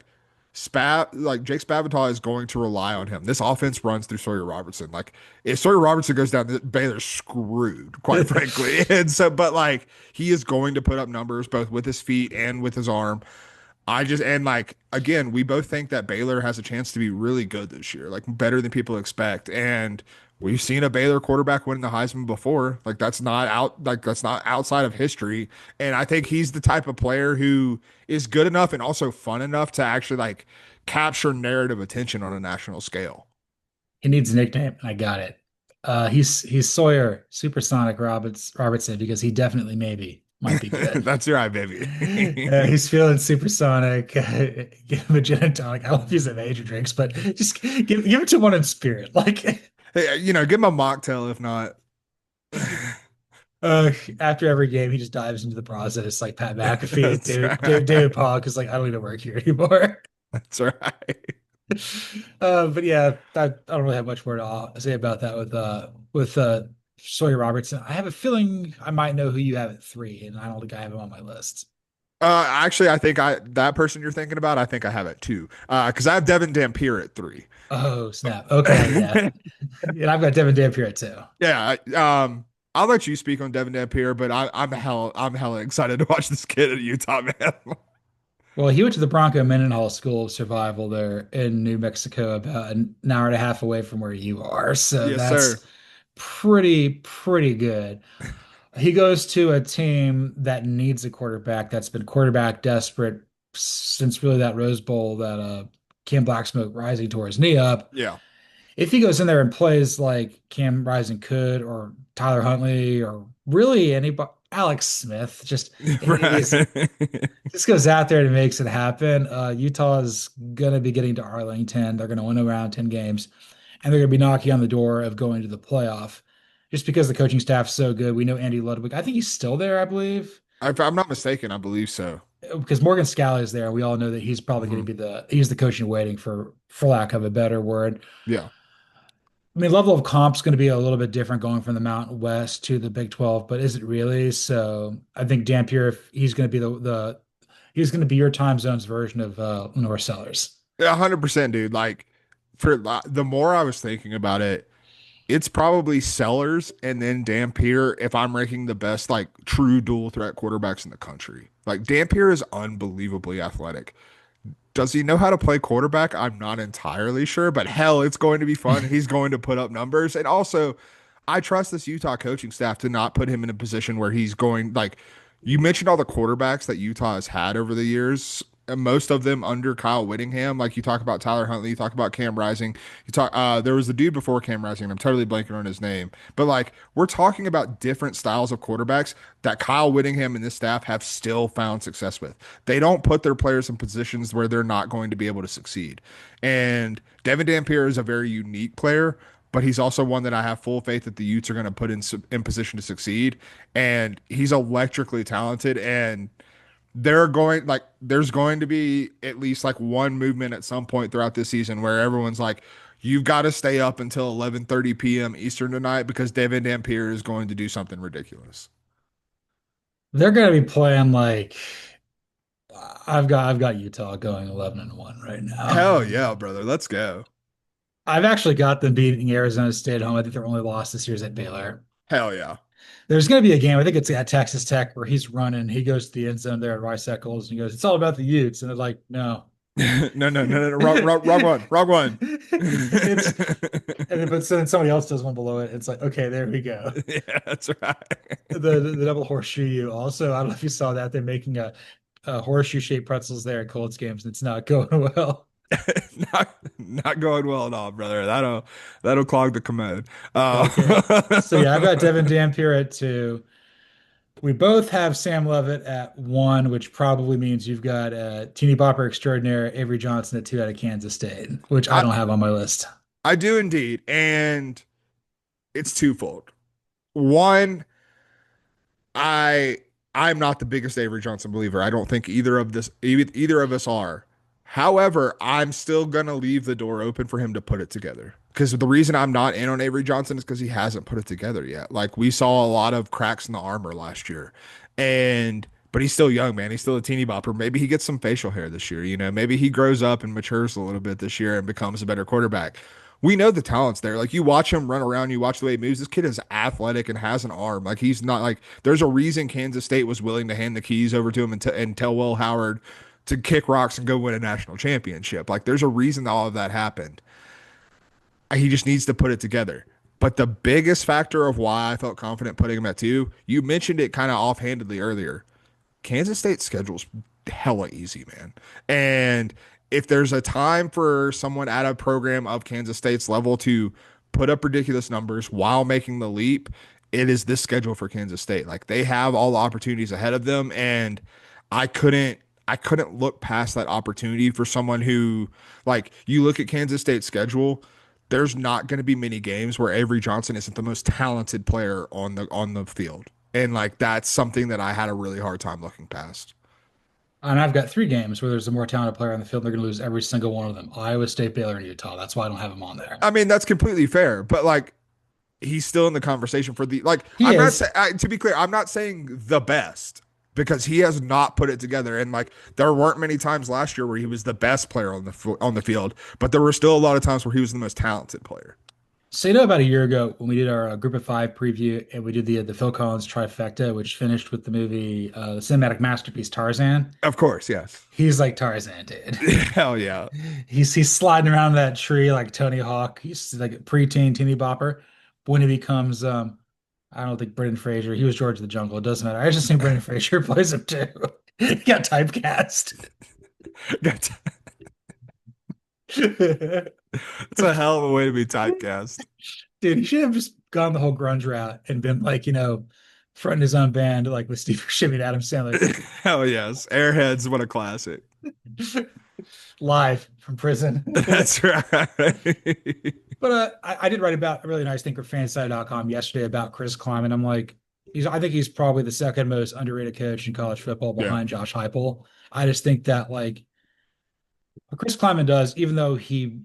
Jake Spavital is going to rely on him. This offense runs through Sawyer Robertson. Like if Sawyer Robertson goes down, Baylor's screwed, quite frankly. And so, but like he is going to put up numbers both with his feet and with his arm. And like again, we both think that Baylor has a chance to be really good this year, like better than people expect. And we've seen a Baylor quarterback win the Heisman before. That's not outside of history. And I think he's the type of player who is good enough and also fun enough to actually like capture narrative attention on a national scale.
He needs a nickname. I got it. He's Sawyer Supersonic Robertson because he definitely maybe might be good.
That's right, baby.
He's feeling supersonic. Give him a gin and tonic. I don't know if he's of age or drinks, but just give it to one in spirit. Like
Hey, give him a mocktail if not.
after every game, he just dives into the process like Pat McAfee,
That's
David
right.
David Pollock is like, I don't even work here anymore.
That's right.
But yeah, I don't really have much more to say about that with Sawyer Robertson. I have a feeling I might know who you have at three, and I don't think I have him on my list.
Actually, I think that person you're thinking about, I think I have it too. Because I have Devin Dampier at three.
Oh, snap. Okay, yeah. And I've got Devin Dampier too.
Yeah, I'll let you speak on Devin Dampier, but I'm hella excited to watch this kid at Utah, man.
Well, he went to the Bronco Mendenhall School of Survival there in New Mexico, about an hour and a half away from where you are. So
Yes,
that's
sir.
pretty good. He goes to a team that needs a quarterback that's been quarterback desperate since really that Rose Bowl that Cam Blacksmoke Rising tore his knee up.
Yeah.
If he goes in there and plays like Cam Rising could, or Tyler Huntley, or really anybody, Alex Smith, just any of these,
Right.
just goes out there and makes it happen. Utah is gonna be getting to Arlington. They're gonna win around 10 games, and they're gonna be knocking on the door of going to the playoff. Just because the coaching staff's so good. We know Andy Ludwig. I think he's still there, I believe.
If I'm not mistaken, I believe so.
Because Morgan Scalley is there. We all know that he's probably going
Hmm.
to be he's the coach in waiting for lack of a better word.
Yeah.
I mean, level of comp's going to be a little bit different going from the Mountain West to the Big 12, but is it really? So I think Dampier, if he's going to be he's going to be your time zone's version of North Sellers.
Yeah, 100%, dude. Like, the more I was thinking about it, it's probably Sellers and then Dampier if I'm ranking the best like true dual threat quarterbacks in the country. Like Dampier is unbelievably athletic. Does he know how to play quarterback? I'm not entirely sure, but hell, it's going to be fun. He's going to put up numbers. And also, I trust this Utah coaching staff to not put him in a position where he's going like you mentioned all the quarterbacks that Utah has had over the years, and most of them under Kyle Whittingham. Like you talk about Tyler Huntley, you talk about Cam Rising, you talk there was the dude before Cam Rising, and I'm totally blanking on his name. But like we're talking about different styles of quarterbacks that Kyle Whittingham and this staff have still found success with. They don't put their players in positions where they're not going to be able to succeed. And Devin Dampier is a very unique player, but he's also one that I have full faith that the Utes are going to put in position to succeed. And he's electrically talented, and there's going to be at least like one movement at some point throughout this season where everyone's like, you've got to stay up until 11:30 p.m. Eastern tonight because Devin Dampier is going to do something ridiculous.
They're going to be playing like I've got Utah going 11-1 right now.
Hell yeah, brother. Let's go.
I've actually got them beating Arizona State at home. I think their only loss this year is at Baylor.
Hell yeah.
There's going to be a game. I think it's at Texas Tech where he's running. He goes to the end zone there at Rice Eccles and he goes, "It's all about the Utes." And they're like, "No."
No. Wrong one. Wrong one.
It's and then, but so then somebody else does one below it. It's like, okay, there we go.
Yeah, that's right.
The double horseshoe you also. I don't know if you saw that they're making a horseshoe shaped pretzels there at Colts games. And it's not going well.
Not going well at all, brother. That'll clog the commode.
Okay. So yeah, I've got Devin Dampier at two. We both have Sam Levitt at one, which probably means you've got teeny bopper extraordinaire Avery Johnson at two out of Kansas State, which I
I
don't have on my list.
I do indeed, and it's twofold. One, I I'm not the biggest Avery Johnson believer. I don't think either of us are. However, I'm still gonna leave the door open for him to put it together. Because the reason I'm not in on Avery Johnson is because he hasn't put it together yet. Like we saw a lot of cracks in the armor last year, and but he's still young, man. He's still a teeny bopper. Maybe he gets some facial hair this year. Maybe he grows up and matures a little bit this year and becomes a better quarterback. We know the talent's there. Like you watch him run around, you watch the way he moves. This kid is athletic and has an arm. Like he's not like there's a reason Kansas State was willing to hand the keys over to him and tell Will Howard to kick rocks and go win a national championship. Like there's a reason all of that happened. He just needs to put it together. But the biggest factor of why I felt confident putting him at two, you mentioned it kind of offhandedly earlier. Kansas State's schedule's hella easy, man. And if there's a time for someone at a program of Kansas State's level to put up ridiculous numbers while making the leap, it is this schedule for Kansas State. Like they have all the opportunities ahead of them, and I couldn't I couldn't look past that opportunity for someone who, like, you look at Kansas State's schedule, there's not going to be many games where Avery Johnson isn't the most talented player on the field. And like that's something that I had a really hard time looking past.
And I've got three games where there's a more talented player on the field. They're going to lose every single one of them. Iowa State, Baylor, and Utah. That's why I don't have him on there.
I mean, that's completely fair, but like he's still in the conversation for the like
He
I'm not
is.
saying to be clear, I'm not saying the best because he has not put it together and like there weren't many times last year where he was the best player on the field, but there were still a lot of times where he was the most talented player.
So, you know, about a year ago when we did our Group of Five preview and we did the Phil Collins trifecta, which finished with the movie, the cinematic masterpiece Tarzan.
Of course, yes.
He's like Tarzan, dude.
Hell yeah.
He's sliding around that tree like Tony Hawk. He's like a preteen teeny bopper. When he becomes, I don't think Brendan Fraser. He was George of the Jungle. It doesn't matter. I just think Brendan Fraser plays him too. He got typecast.
It's a hell of a way to be typecast.
Dude, he should have just gone the whole grunge route and been like, fronting his own band, like with Steve Buscemi and Adam Sandler,
Hell yes. Airheads, what a classic.
live from prison.
That's right.
But I did write about a really nice thing for fanside.com yesterday about Chris Kleiman. I'm like, I think he's probably the second most underrated coach in college football
Yeah.
behind Josh Heupel. I just think that like what Chris Kleiman does, even though he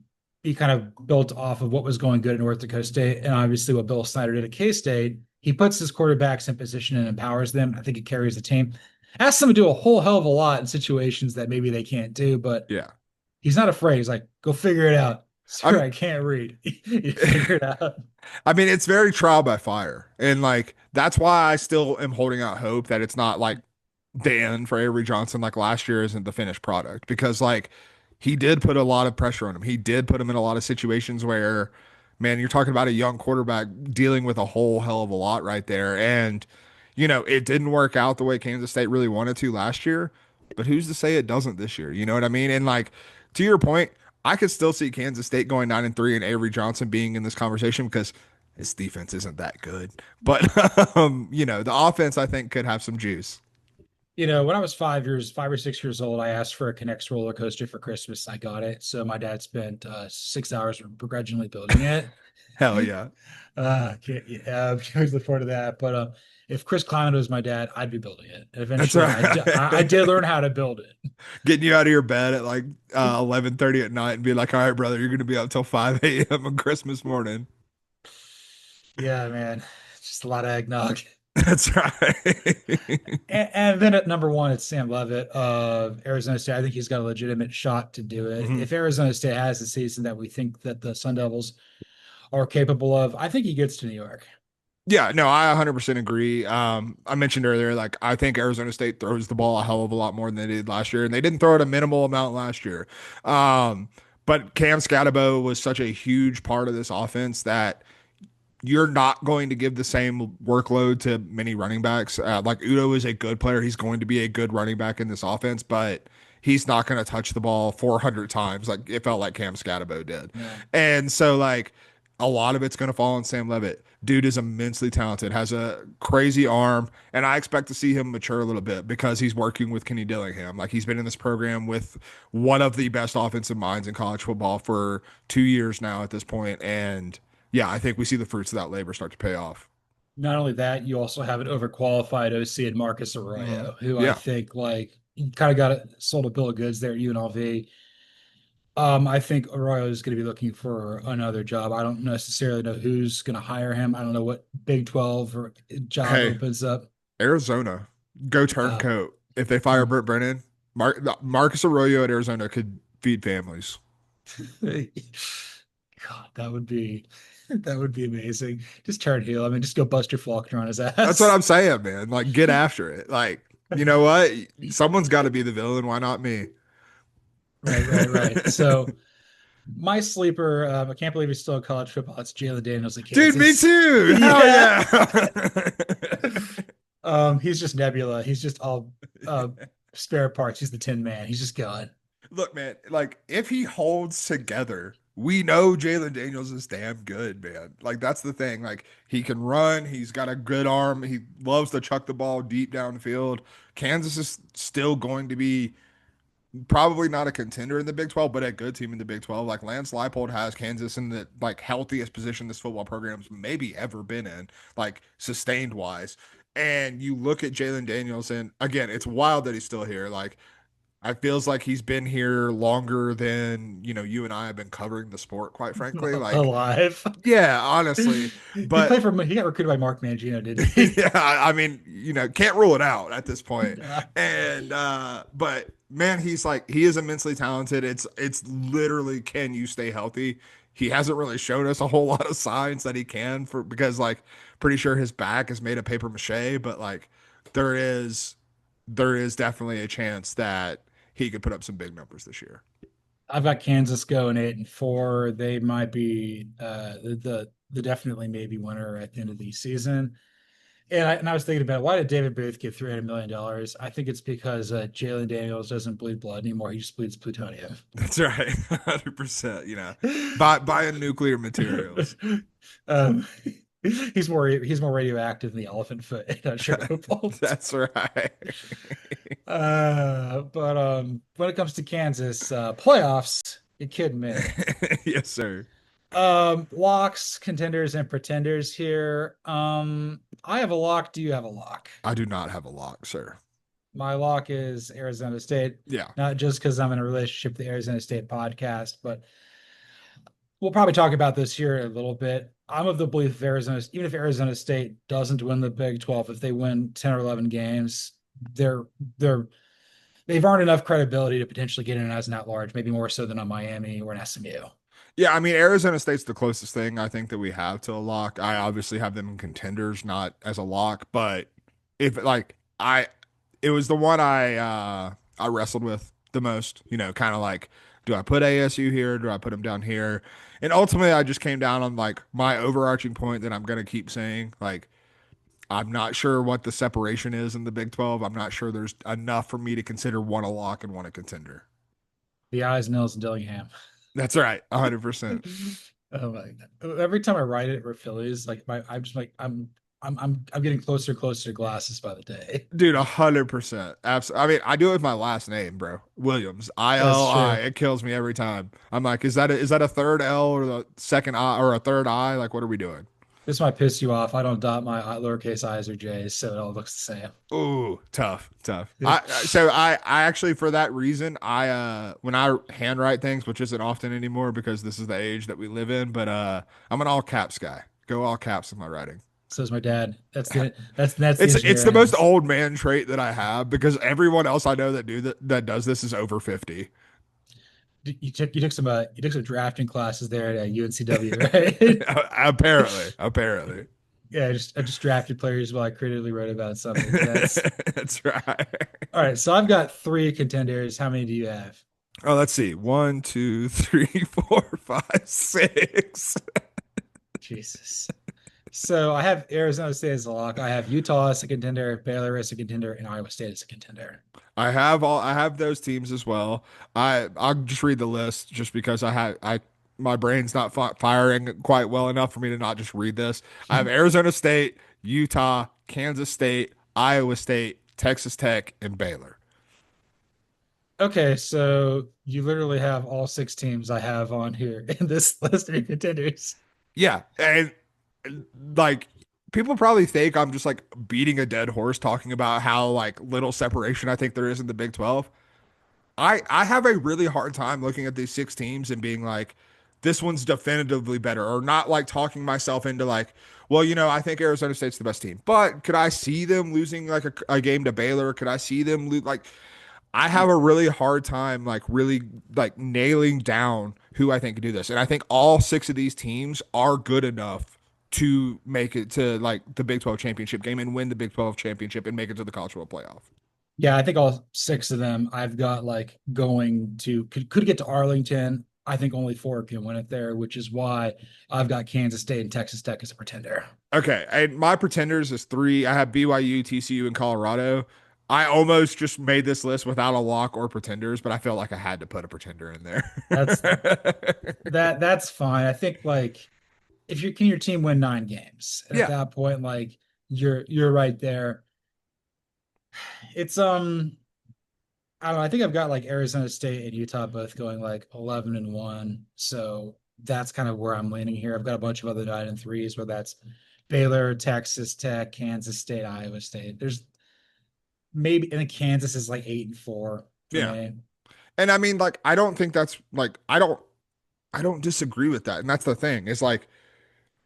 kind of built off of what was going good at North Dakota State and obviously what Bill Snyder did at K-State, he puts his quarterbacks in position and empowers them. I think it carries the team. Asks them to do a whole hell of a lot in situations that maybe they can't do, but
Yeah.
he's not afraid. He's like, go figure it out. Sir,
I'm
I can't read. You figure it out.
I mean, it's very trial by fire. And like that's why I still am holding out hope that it's not like the end for Avery Johnson like last year isn't the finished product because like he did put a lot of pressure on him. He did put him in a lot of situations where, man, you're talking about a young quarterback dealing with a whole hell of a lot right there. And, it didn't work out the way Kansas State really wanted to last year, but who's to say it doesn't this year? You know what I mean? And like to your point, I could still see Kansas State going 9-3 and Avery Johnson being in this conversation because his defense isn't that good. But the offense I think could have some juice.
When I was 5 or 6 years old, I asked for a Connects roller coaster for Christmas. I got it. So my dad spent 6 hours begrudgingly building it.
Hell yeah.
Yeah, I always look forward to that. But if Chris Kleiman was my dad, I'd be building it. And
That's
eventually, I
right.
did learn how to build it.
Getting you out of your bed at like 11:30 at night and be like, all right, brother, you're going to be up till 5 a.m. on Christmas morning.
Yeah, man, it's just a lot of eggnog.
That's right.
And then at number one, it's Sam Levitt of Arizona State. I think he's got a legitimate shot to do it.
Mhm.
If Arizona State has the season that we think that the Sun Devils are capable of, I think he gets to New York.
Yeah, no, I 100% agree. I mentioned earlier, like, I think Arizona State throws the ball a hell of a lot more than they did last year, and they didn't throw it a minimal amount last year. But Cam Scatabo was such a huge part of this offense that you're not going to give the same workload to many running backs. Like Udo is a good player. He's going to be a good running back in this offense, but he's not going to touch the ball 400 times like it felt like Cam Scatabo did.
Yeah.
And so like a lot of it's going to fall on Sam Levitt. Dude is immensely talented, has a crazy arm, and I expect to see him mature a little bit because he's working with Kenny Dillingham. Like he's been in this program with one of the best offensive minds in college football for 2 years now at this point, and yeah, I think we see the fruits of that labor start to pay off.
Not only that, you also have an overqualified OC in Marcus
Mhm.
Arroyo, who I
Yeah.
think like kind of got it sold a bill of goods there at UNLV. I think Arroyo is going to be looking for another job. I don't necessarily know who's going to hire him. I don't know what Big 12 or job
Hey,
opens up.
Arizona, go
Uh,
turncoat. If they fire Burt Brennan, Marcus Arroyo at Arizona could feed families.
God, that would be amazing. Just turn heel. I mean, just go Buster Faulkner on his
That's what
ass.
I'm saying, man. Like, get after it. Like, you know what? Someone's got to be the villain. Why not me?
Right, right, right. So my sleeper, I can't believe he's still in college football. It's Jalon Daniels at
Dude, me
Kansas.
too. Hell
Yeah.
yeah.
He's just Nebula. He's just all spare parts. He's the Tin Man. He's just gone.
Look, man, like if he holds together we know Jalon Daniels is damn good, man. Like that's the thing. Like he can run, he's got a good arm, he loves to chuck the ball deep downfield. Kansas is still going to be probably not a contender in the Big 12, but a good team in the Big 12. Like Lance Leipold has Kansas in the like healthiest position this football program's maybe ever been in, like sustained wise. And you look at Jalon Daniels, and again, it's wild that he's still here. Like I feels like he's been here longer than you and I have been covering the sport, quite frankly. Like,
Alive.
yeah, honestly.
He
But
played for he got recruited by Mark Mangino, didn't he?
yeah, I mean, can't rule it out at this point.
Yeah.
And but man, he is immensely talented. It's literally, can you stay healthy? He hasn't really shown us a whole lot of signs that he can, for because like pretty sure his back is made of paper mache, but like there is there is definitely a chance that he could put up some big numbers this year.
I've got Kansas going 8-4. They might be the definitely maybe winner at the end of the season. And I was thinking about, why did David Booth get $300 million? I think it's because Jalon Daniels doesn't bleed blood anymore. He just bleeds plutonium.
That's right. 100%, buying nuclear materials.
um, he's more radioactive than the elephant foot in sugar bowl.
That's right.
But when it comes to Kansas playoffs, you kidding me?
Yes, sir.
Locks, contenders, and pretenders here. I have a lock. Do you have a lock?
I do not have a lock, sir.
My lock is Arizona State,
Yeah.
not just because I'm in a relationship with the Arizona State podcast, but we'll probably talk about this here in a little bit. I'm of the belief if even if Arizona State doesn't win the Big 12, if they win 10 or 11 games, they're they're they've earned enough credibility to potentially get in as an at-large, maybe more so than a Miami or an SMU.
Yeah, I mean, Arizona State's the closest thing I think that we have to a lock. I obviously have them in contenders, not as a lock, but if like it was the one I wrestled with the most, kind of like, do I put ASU here? Do I put them down here? And ultimately I just came down on like my overarching point that I'm going to keep saying, like, I'm not sure what the separation is in the Big 12. I'm not sure there's enough for me to consider one a lock and one a contender.
The eyes, Nils, and Dillingham.
That's right, 100%.
Oh my God. Every time I write it for Phillies, like I'm just like I'm getting closer and closer to glasses by the day.
Dude, 100%. Absolutely. I mean, I do it with my last name, bro. Williams.
That's
ILI.
true.
It kills me every time. I'm like, is that a third L or the second I or a third I? Like, what are we doing?
This might piss you off. I don't dot my lowercase i's or j's, so it all looks the same.
Ooh, tough, tough. I actually, for that reason, when I handwrite things, which isn't often anymore because this is the age that we live in, but I'm an all caps guy. Go all caps in my writing.
So is my dad. That's the
It's
engineer
the
in
most
us.
old man trait that I have because everyone else I know that does this is over 50.
You took some drafting classes there at UNCW, right?
Apparently.
Yeah, I just drafted players while I creatively wrote about something. That's
That's right.
all right. So I've got three contenders. How many do you have?
Oh, let's see. One, two, three, four, five, six.
Jesus. So I have Arizona State as a lock. I have Utah as a contender, Baylor as a contender, and Iowa State as a contender.
I have those teams as well. I'll just read the list just because my brain's not firing quite well enough for me to not just read this. I have Arizona State, Utah, Kansas State, Iowa State, Texas Tech, and Baylor.
Okay, so you literally have all six teams I have on here in this list of contenders.
Yeah, and like people probably think I'm just like beating a dead horse talking about how like little separation I think there is in the Big 12. I have a really hard time looking at these six teams and being like, this one's definitively better, or not like talking myself into like, well, I think Arizona State's the best team, but could I see them losing like a game to Baylor? Could I see them lose? Like, I have a really hard time like really like nailing down who I think can do this, and I think all six of these teams are good enough to make it to like the Big 12 championship game and win the Big 12 championship and make it to the college football playoff.
Yeah, I think all six of them I've got like going to could get to Arlington. I think only four can win it there, which is why I've got Kansas State and Texas Tech as a pretender.
Okay, and my pretenders is three. I have BYU, TCU, and Colorado. I almost just made this list without a lock or pretenders, but I felt like I had to put a pretender in
That's
there.
that's fine. I think like if you can your team win 9 games, and at
Yeah.
that point, like you're right there. It's I don't know. I think I've got like Arizona State and Utah both going like 11-1. So that's kind of where I'm leaning here. I've got a bunch of other 9-3s, where that's Baylor, Texas Tech, Kansas State, Iowa State. There's maybe, and then Kansas is like 8-4 for
Yeah.
me.
And I mean, like, I don't think that's like, I don't disagree with that. And that's the thing is like,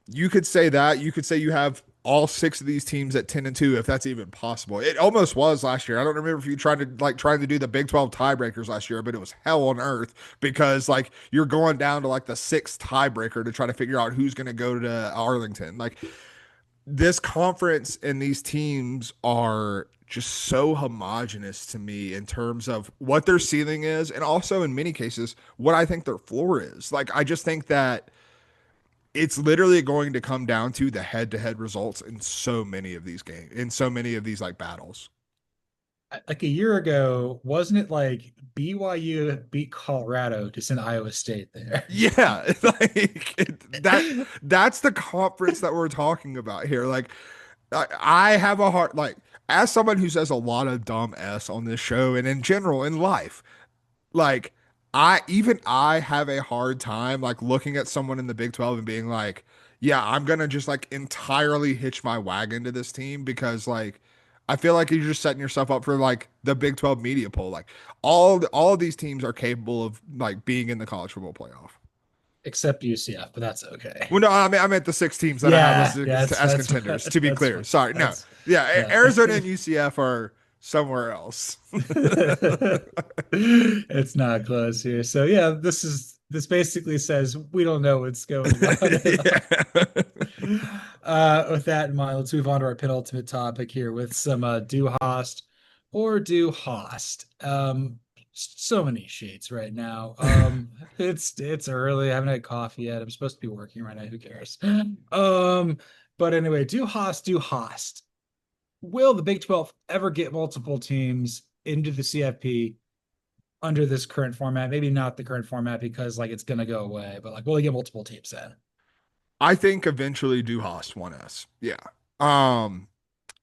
you could say that. You could say you have all six of these teams at 10-2, if that's even possible. It almost was last year. I don't remember if you tried to like trying to do the Big 12 tiebreakers last year, but it was hell on earth because like you're going down to like the sixth tiebreaker to try to figure out who's going to go to Arlington. Like this conference and these teams are just so homogenous to me in terms of what their ceiling is and also in many cases what I think their floor is. Like I just think that it's literally going to come down to the head-to-head results in so many of these games, in so many of these like battles.
Like a year ago, wasn't it like BYU beat Colorado to send Iowa State there?
Yeah, that's the conference that we're talking about here. Like I have a heart like as someone who says a lot of dumb s on this show and in general in life, like I have a hard time like looking at someone in the Big 12 and being like, yeah, I'm gonna just like entirely hitch my wagon to this team because like I feel like you're just setting yourself up for like the Big 12 media poll. Like all of these teams are capable of like being in the college football playoff.
Except UCF, but that's okay.
Well, no, I meant the six teams that I have
Yeah,
listed
yeah,
as contenders. To be
that's
clear,
fine.
sorry, no,
That's
yeah,
yeah.
Arizona and UCF are somewhere else.
It's not close here. So yeah, this basically says we don't know what's going on at all.
Yeah.
With that in mind, let's move on to our penultimate topic here with some do Host or do Host. So many shades right now. It's early. I haven't had coffee yet. I'm supposed to be working right now. Who cares? But anyway, do Host. Will the Big 12 ever get multiple teams into the CFP under this current format? Maybe not the current format because like it's gonna go away, but like will they get multiple teams in?
I think eventually Duhas won us. Yeah. Um,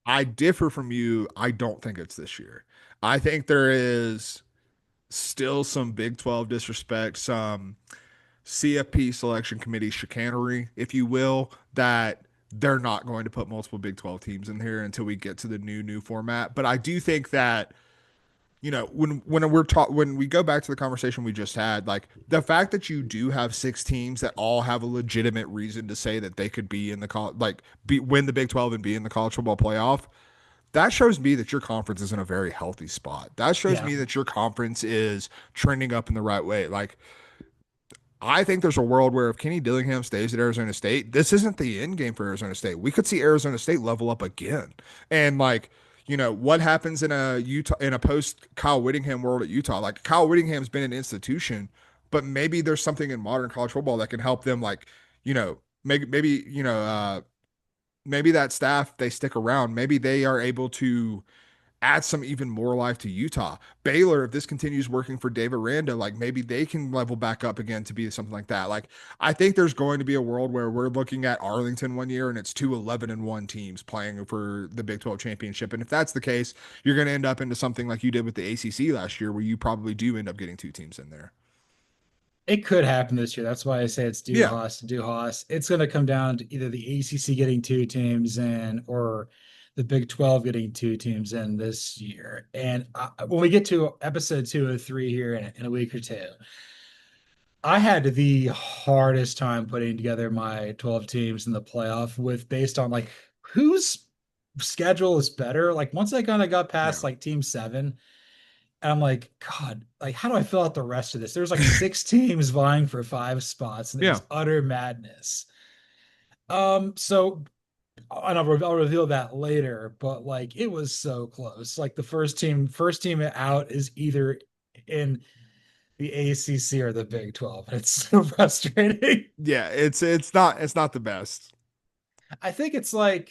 I differ from you. I don't think it's this year. I think there is still some Big 12 disrespect, some CFP selection committee chicanery, if you will, that they're not going to put multiple Big 12 teams in here until we get to the new format. But I do think that when we go back to the conversation we just had, like the fact that you do have six teams that all have a legitimate reason to say that they could be in the win the Big 12 and be in the college football playoff, that shows me that your conference is in a very healthy spot. That shows
Yeah,
me that your conference is trending up in the right way. Like I think there's a world where if Kenny Dillingham stays at Arizona State, this isn't the end game for Arizona State. We could see Arizona State level up again. And like, what happens in a Utah in a post Kyle Whittingham world at Utah? Like Kyle Whittingham's been an institution, but maybe there's something in modern college football that can help them like, maybe that staff they stick around. Maybe they are able to add some even more life to Utah. Baylor, if this continues working for Dave Aranda, like maybe they can level back up again to be something like that. Like I think there's going to be a world where we're looking at Arlington one year and it's two 11-1 teams playing for the Big 12 championship. And if that's the case, you're going to end up into something like you did with the ACC last year, where you probably do end up getting two teams in there.
it could happen this year. That's why I say it's do
Yeah.
Haas and do Haas. It's going to come down to either the ACC getting 2 teams in or the Big 12 getting 2 teams in this year. And when we get to episode 203 here in a week or two, I had the hardest time putting together my 12 teams in the playoff with based on like whose schedule is better. Like once I kind of got past
Yeah.
like team 7, and I'm like, God, like how do I fill out the rest of this? There's like 6 teams vying for 5 spots, and it
Yeah.
was utter madness. So and I'll reveal that later, but like it was so close. Like the first team out is either in the ACC or the Big 12. It's so frustrating.
Yeah. It's not the best.
I think it's like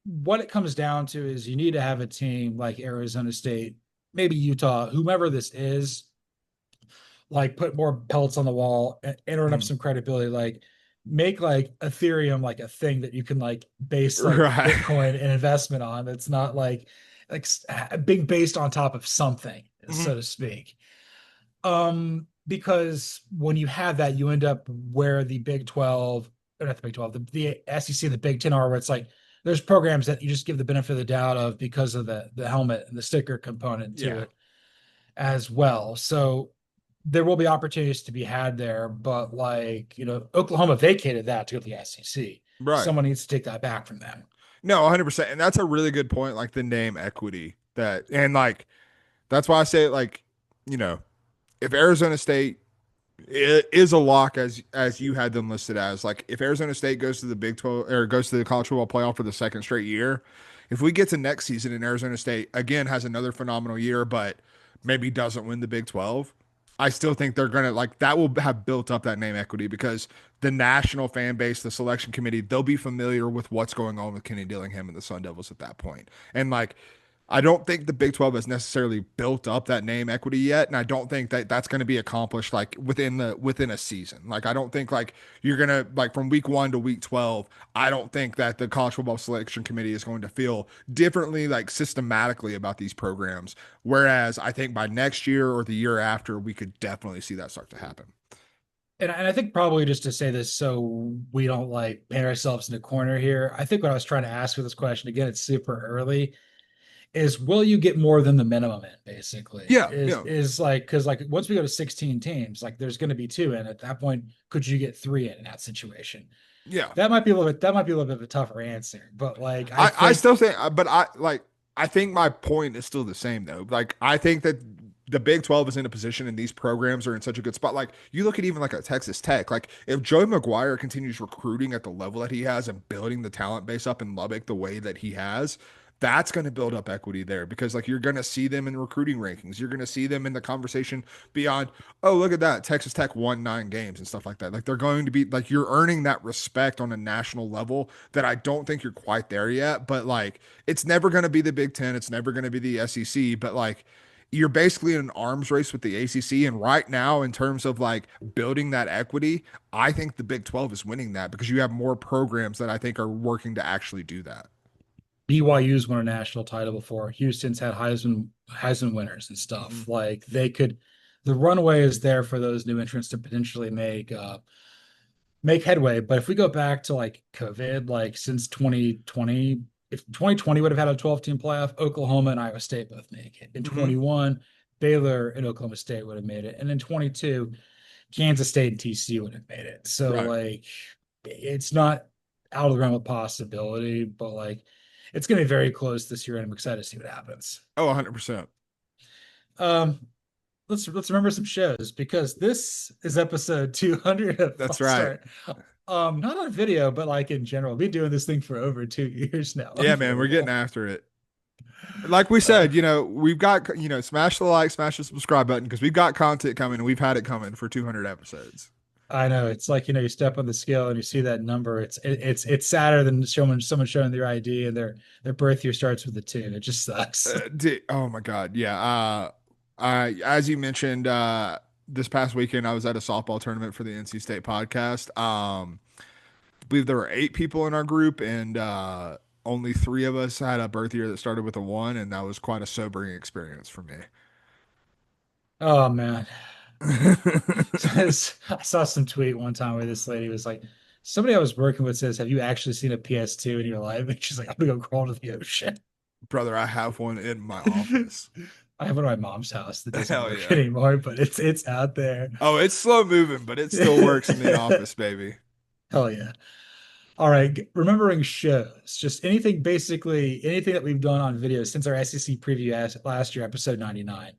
what it comes down to is you need to have a team like Arizona State, maybe Utah, whomever this is, like put more pelts on the wall and earn up
Mhm.
some credibility. Like make like Ethereum like a thing that you can like base like
Right.
Bitcoin and investment on. That's not like being based on top of something,
Mhm.
so to speak. Because when you have that, you end up where the Big 12, or not the Big 12, the SEC, the Big 10 are, where it's like there's programs that you just give the benefit of the doubt of because of the helmet and the sticker component to
Yeah.
it as well. So there will be opportunities to be had there, but like, Oklahoma vacated that to go to the SEC.
Right.
Someone needs to take that back from them.
No, 100%. And that's a really good point. Like the name equity that, and like, that's why I say, like, you know, if Arizona State is a lock as you had them listed as, like, if Arizona State goes to the Big 12 or goes to the college football playoff for the second straight year, if we get to next season and Arizona State again has another phenomenal year, but maybe doesn't win the Big 12, I still think they're gonna, like, that will have built up that name equity because the national fan base, the selection committee, they'll be familiar with what's going on with Kenny Dillingham and the Sun Devils at that point. And like, I don't think the Big 12 has necessarily built up that name equity yet, and I don't think that that's going to be accomplished like within a season. Like I don't think like you're going to like from week 1 to week 12, I don't think that the college football selection committee is going to feel differently like systematically about these programs, whereas I think by next year or the year after we could definitely see that start to happen.
And I think probably just to say this so we don't like paint ourselves in a corner here, I think what I was trying to ask with this question, again, it's super early, is will you get more than the minimum in basically
Yeah,
is
yeah.
is like because like once we go to 16 teams like there's going to be two in at that point. Could you get three in that situation?
Yeah.
That might be a little bit of a tougher answer, but like I
I
think
still think, but I like, I think my point is still the same though. Like, I think that the Big 12 is in a position and these programs are in such a good spot. Like, you look at even like a Texas Tech, like, if Joey McGuire continues recruiting at the level that he has and building the talent base up in Lubbock the way that he has, that's going to build up equity there because, like, you're going to see them in recruiting rankings. You're going to see them in the conversation beyond, oh, look at that. Texas Tech won 9 games and stuff like that. Like, they're going to be like, you're earning that respect on a national level that I don't think you're quite there yet. But like, it's never going to be the Big Ten. It's never going to be the SEC. But like, you're basically in an arms race with the ACC. And right now, in terms of like building that equity, I think the Big 12 is winning that because you have more programs that I think are working to actually do that.
BYU's won a national title before. Houston's had Heisman winners and
Mm-hmm.
stuff. Like they could, the runway is there for those new entrants to potentially make headway. But if we go back to like COVID, like since 2020, if 2020 would have had a 12-team playoff, Oklahoma and Iowa State both make it. In
Mm-hmm.
21, Baylor and Oklahoma State would have made it. And in 22, Kansas State and TCU would have made it. So
Right.
like it's not out of the realm of possibility, but like it's going to be very close this year, and I'm excited to see what happens.
Oh, 100%.
Um, let's remember some shows because this is episode 200 of
That's
False
right.
Start. Not on video, but like in general, we've been doing this thing for over 2 years now.
Yeah, man, we're getting
Unbelievable.
after it. Like we
Uh,
said, we've got, smash the like, smash the subscribe button because we've got content coming and we've had it coming for 200 episodes.
I know it's like you step on the scale and you see that number. It's sadder than someone showing their ID and their birth year starts with a two. It just sucks.
Oh my God. Yeah. As you mentioned, this past weekend, I was at a softball tournament for the NC State podcast. I believe there were 8 people in our group, and only 3 of us had a birth year that started with a one, and that was quite a sobering experience for me.
Oh man. I saw some tweet one time where this lady was like, somebody I was working with says, "Have you actually seen a PS2 in your life?" And she's like, "I'm gonna go crawl to the ocean."
Brother, I have one in my office.
I have one at my mom's house that doesn't
Hell
work
yeah.
anymore, but it's out there.
Oh, it's slow moving, but it still works in the office, baby.
Hell yeah. All right. Remembering shows, just anything, basically anything that we've done on video since our SEC preview last year, episode 99.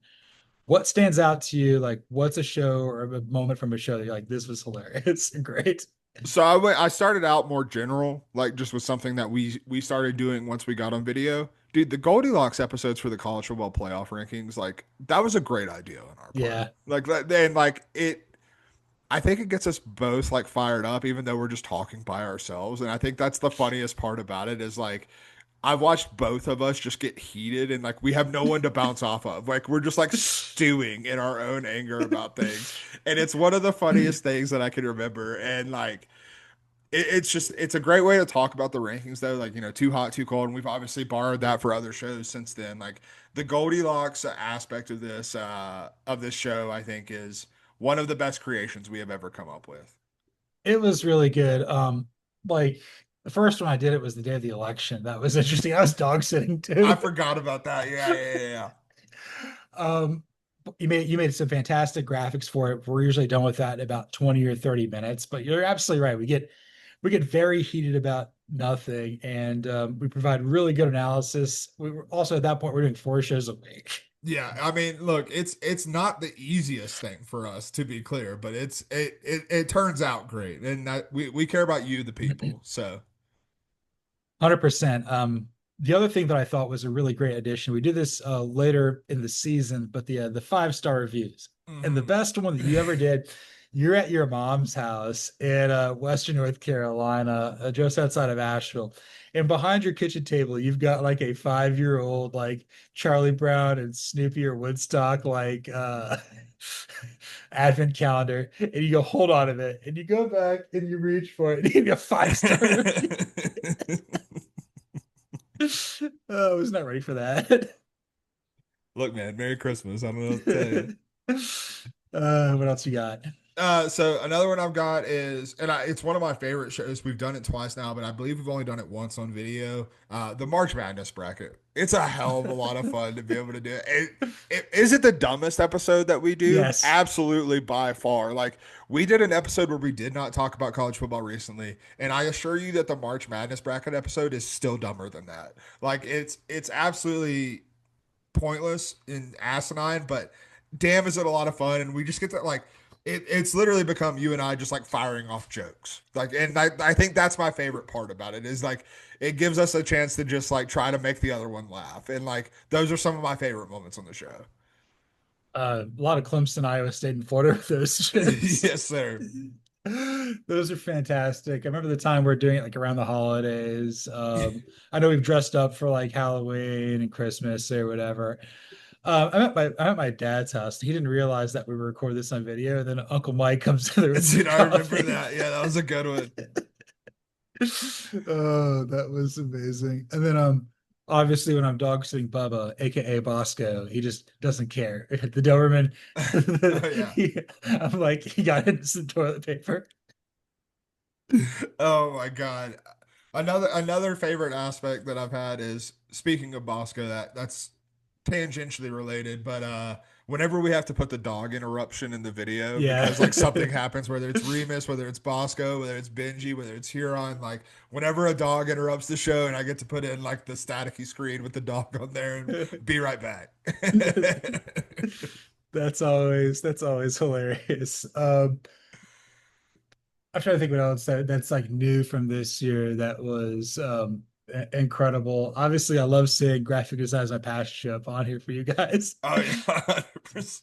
What stands out to you? Like, what's a show or a moment from a show that you're like, this was hilarious and great?
So I started out more general, like just with something that we started doing once we got on video. Dude, the Goldilocks episodes for the college football playoff rankings, like that was a great idea on our part.
Yeah.
Like that, then like it, I think it gets us both like fired up, even though we're just talking by ourselves. And I think that's the funniest part about it is like I've watched both of us just get heated and like we have no one to bounce off of. Like we're just like stewing in our own anger about things. And it's one of the funniest things that I can remember. And like it's just it's a great way to talk about the rankings though. Like, too hot, too cold. And we've obviously borrowed that for other shows since then. Like the Goldilocks aspect of this show, I think is one of the best creations we have ever come up with.
It was really good. Like the first one I did it was the day of the election. That was interesting. I was dog sitting
I
too.
forgot about that. Yeah.
Um, you made some fantastic graphics for it. We're usually done with that in about 20 or 30 minutes, but you're absolutely right. We get very heated about nothing, and we provide really good analysis. We were also at that point we're doing 4 shows a week.
Yeah, I mean, look, it's not the easiest thing for us to be clear, but it turns out great, and that we care about you, the people. So,
100%. The other thing that I thought was a really great addition, we do this later in the season, but the 5-star reviews. And the
mhm.
best one that you ever did, you're at your mom's house in Western North Carolina, just outside of Asheville. And behind your kitchen table, you've got like a 5-year-old, like Charlie Brown and Snoopy or Woodstock, like advent calendar. And you go, hold on a minute. And you go back and you reach for it and you give you a 5-star review. Oh, I was not ready for that.
Look, man, Merry Christmas. I don't know what to tell you.
What else you got?
So another one I've got is, and it's one of my favorite shows. We've done it twice now, but I believe we've only done it once on video. The March Madness bracket. It's a hell of a lot of fun to be able to do it. Is it the dumbest episode that we do?
Yes.
Absolutely, by far. Like we did an episode where we did not talk about college football recently, and I assure you that the March Madness bracket episode is still dumber than that. Like it's absolutely pointless and asinine, but damn, is it a lot of fun. And we just get to like, it's literally become you and I just like firing off jokes. Like, and I think that's my favorite part about it is like, it gives us a chance to just like try to make the other one laugh. And like, those are some of my favorite moments on the show.
A lot of Clemson, Iowa State, and Florida with those shows.
Yes, sir.
Those are fantastic. I remember the time we are doing it like around the holidays. I know we've dressed up for like Halloween and Christmas or whatever. I'm at my dad's house. He didn't realize that we were recording this on video. Then Uncle Mike comes to with some
Dude, I remember
coffee.
that. Yeah, that was a good one.
Oh, that was amazing. And then obviously when I'm dog sitting Bubba, aka Bosco, he just doesn't care. The Doberman,
Oh, yeah.
I'm like, he got into some toilet paper.
Oh my God. Another favorite aspect that I've had is speaking of Bosco, that's tangentially related, but whenever we have to put the dog interruption in the video
Yeah.
because like something happens, whether it's Remus, whether it's Bosco, whether it's Benji, whether it's Huron, like whenever a dog interrupts the show and I get to put in like the staticky screen with the dog on there and be right back.
That's always hilarious. I'm trying to think what else that's like new from this year that was incredible. Obviously, I love seeing graphic design as my passion show up on here for you guys.
Oh yeah, 100%.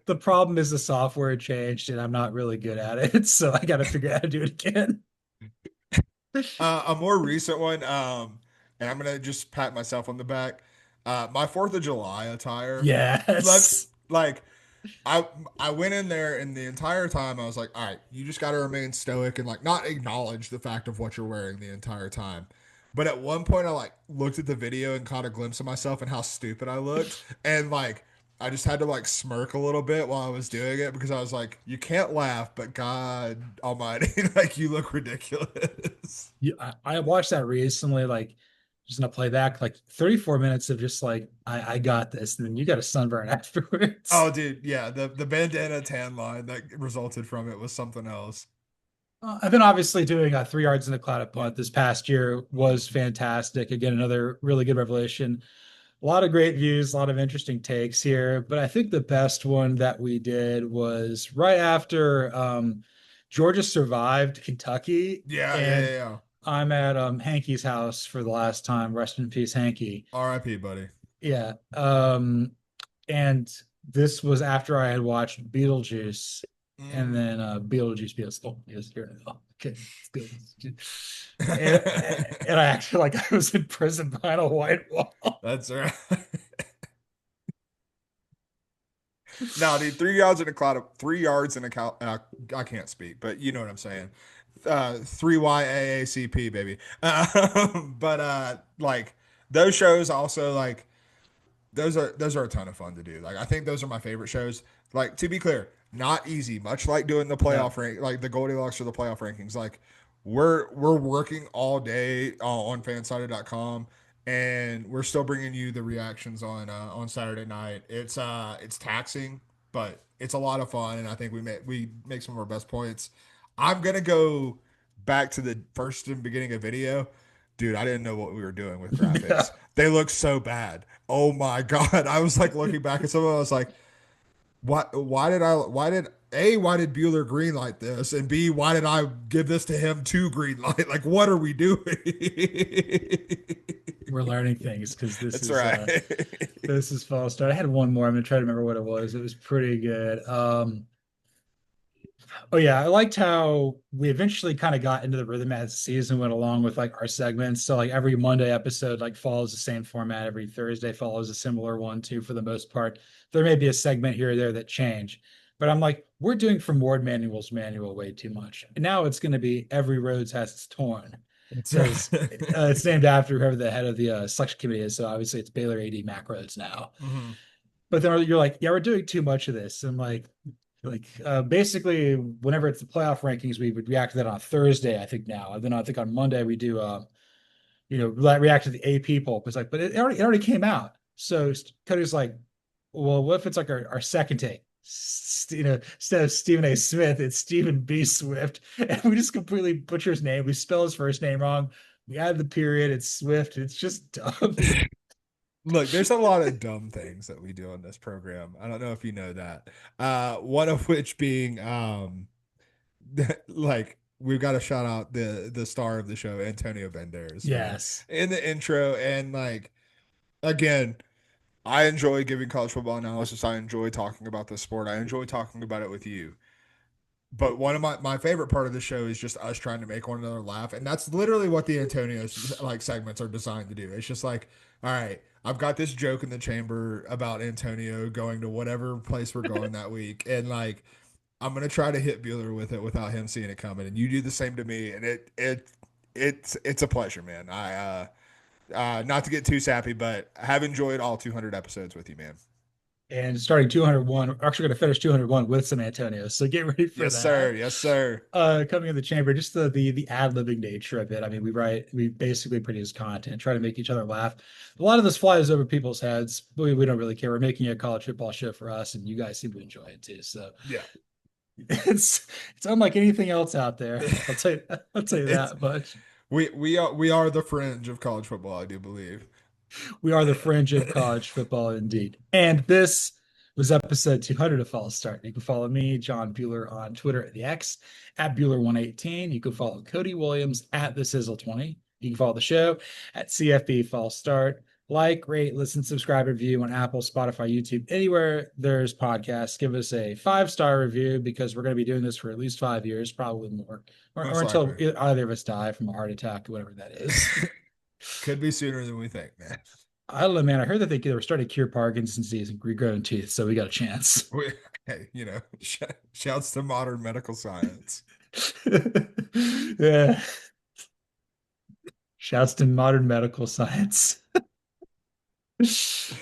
The problem is the software changed and I'm not really good at it, so I got to figure out how to do it again.
A more recent one, and I'm gonna just pat myself on the back. My Fourth of July attire. Let
Yes.
like I I went in there and the entire time I was like, all right, you just got to remain stoic and like not acknowledge the fact of what you're wearing the entire time. But at one point I like looked at the video and caught a glimpse of myself and how stupid I looked and like I just had to like smirk a little bit while I was doing it because I was like, you can't laugh, but God Almighty, like you look ridiculous.
Yeah, I watched that recently, like just gonna play back like 34 minutes of just like I got this, and then you got a sunburn afterwards.
Oh, dude, yeah, the bandana tan line that resulted from it was something else.
I've been obviously doing 3 yards in the cloud at punt this past year was fantastic. Again, another really good revelation. A lot of great views, a lot of interesting takes here. But I think the best one that we did was right after Georgia survived Kentucky, and
Yeah.
I'm at Hankey's house for the last time. Rest in peace, Hankey.
R.I.P., buddy.
Yeah. And this was after I had watched Beetlejuice. and
Mm.
then Beetlejuice because here okay, it's Beetlejuice. And I actually like I was in prison behind a white wall.
That's right. No, dude, 3 yards in a cloud of 3 yards in a cow. I can't speak, but you know what I'm saying. 3YAACP, baby. But like those shows also like those are a ton of fun to do. Like I think those are my favorite shows. Like to be clear, not easy. Much like doing the
No,
playoff rank, like the Goldilocks or the playoff rankings. Like we're working all day on fansided.com and we're still bringing you the reactions on Saturday night. It's taxing, but it's a lot of fun, and I think we make some of our best points. I'm gonna go back to the first and beginning of video. Dude, I didn't know what we were doing with
yeah,
graphics. They look so bad. Oh my God. I was like looking back at some of them. I was like, why did Bueller green light this? And B, why did I give this to him to green light? Like, what are we doing?
we're learning things because
That's right.
this is false start. I had one more. I'm gonna try to remember what it was. It was pretty good. Oh yeah, I liked how we eventually kind of got into the rhythm as the season went along with like our segments. So like every Monday episode like follows the same format. Every Thursday follows a similar one too, for the most part. There may be a segment here or there that change, but I'm like, we're doing from Ward Manual's manual way too much. And now it's going to be every roads has its torn
That's
because
right.
it's named after whoever the head of the selection committee is. So obviously it's Baylor AD Mac Rhodes now.
Mhm.
But then you're like, yeah, we're doing too much of this. And basically whenever it's the playoff rankings, we would react to that on Thursday, I think now. And then I think on Monday we do react to the AP poll. It's like, but it already came out. So Cody's like, well, what if it's like our second take? Instead of Stephen A. Smith, it's Stephen B. Swift. And we just completely butcher his name. We spell his first name wrong. We add the period, it's Swift. It's just dumb.
Look, there's a lot of dumb things that we do on this program. I don't know if you know that. One of which being like we've got to shout out the star of the show, Antonio Banderas, man,
Yes.
in the intro. And like again, I enjoy giving college football analysis. I enjoy talking about the sport. I enjoy talking about it with you. But one of my favorite part of the show is just us trying to make one another laugh. And that's literally what the Antonio's like segments are designed to do. It's just like, all right, I've got this joke in the chamber about Antonio going to whatever place we're going that week. And like I'm gonna try to hit Bueller with it without him seeing it coming. And you do the same to me. And it's a pleasure, man. I not to get too sappy, but I have enjoyed all 200 episodes with you, man.
And starting 201, we're actually going to finish 201 with some Antonio. So get ready for
Yes, sir.
that.
Yes, sir.
Coming in the chamber, just the ad-libbing nature of it. I mean, we basically produce content, try to make each other laugh. A lot of this flies over people's heads, but we don't really care. We're making a college football show for us, and you guys seem to enjoy it too. So
Yeah.
it's unlike anything else out there. I'll tell you
It's
that much.
we are the fringe of college football, I do believe.
We are the fringe of college football indeed. And this was episode 200 of False Start. You can follow me, John Buhler, on Twitter at the X at Buhler118. You can follow Cody Williams at the Sizzle20. You can follow the show at CFB False Start. Like, rate, listen, subscribe, review on Apple, Spotify, YouTube, anywhere there's podcasts. Give us a 5-star review because we're going to be doing this for at least 5 years, probably more, or
Most
until
likely.
either of us die from a heart attack or whatever that is.
Could be sooner than we think, man.
I don't know, man. I heard that they were starting to cure Parkinson's disease and regrowing teeth, so we got a chance.
We, hey, shouts to modern medical science.
Yeah. Shouts to modern medical science.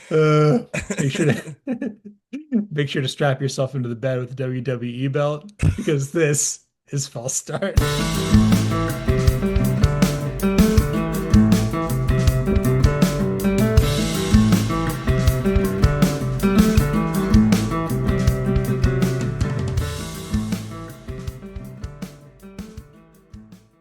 Uh, make sure to make sure to strap yourself into the bed with the WWE belt because this is false start.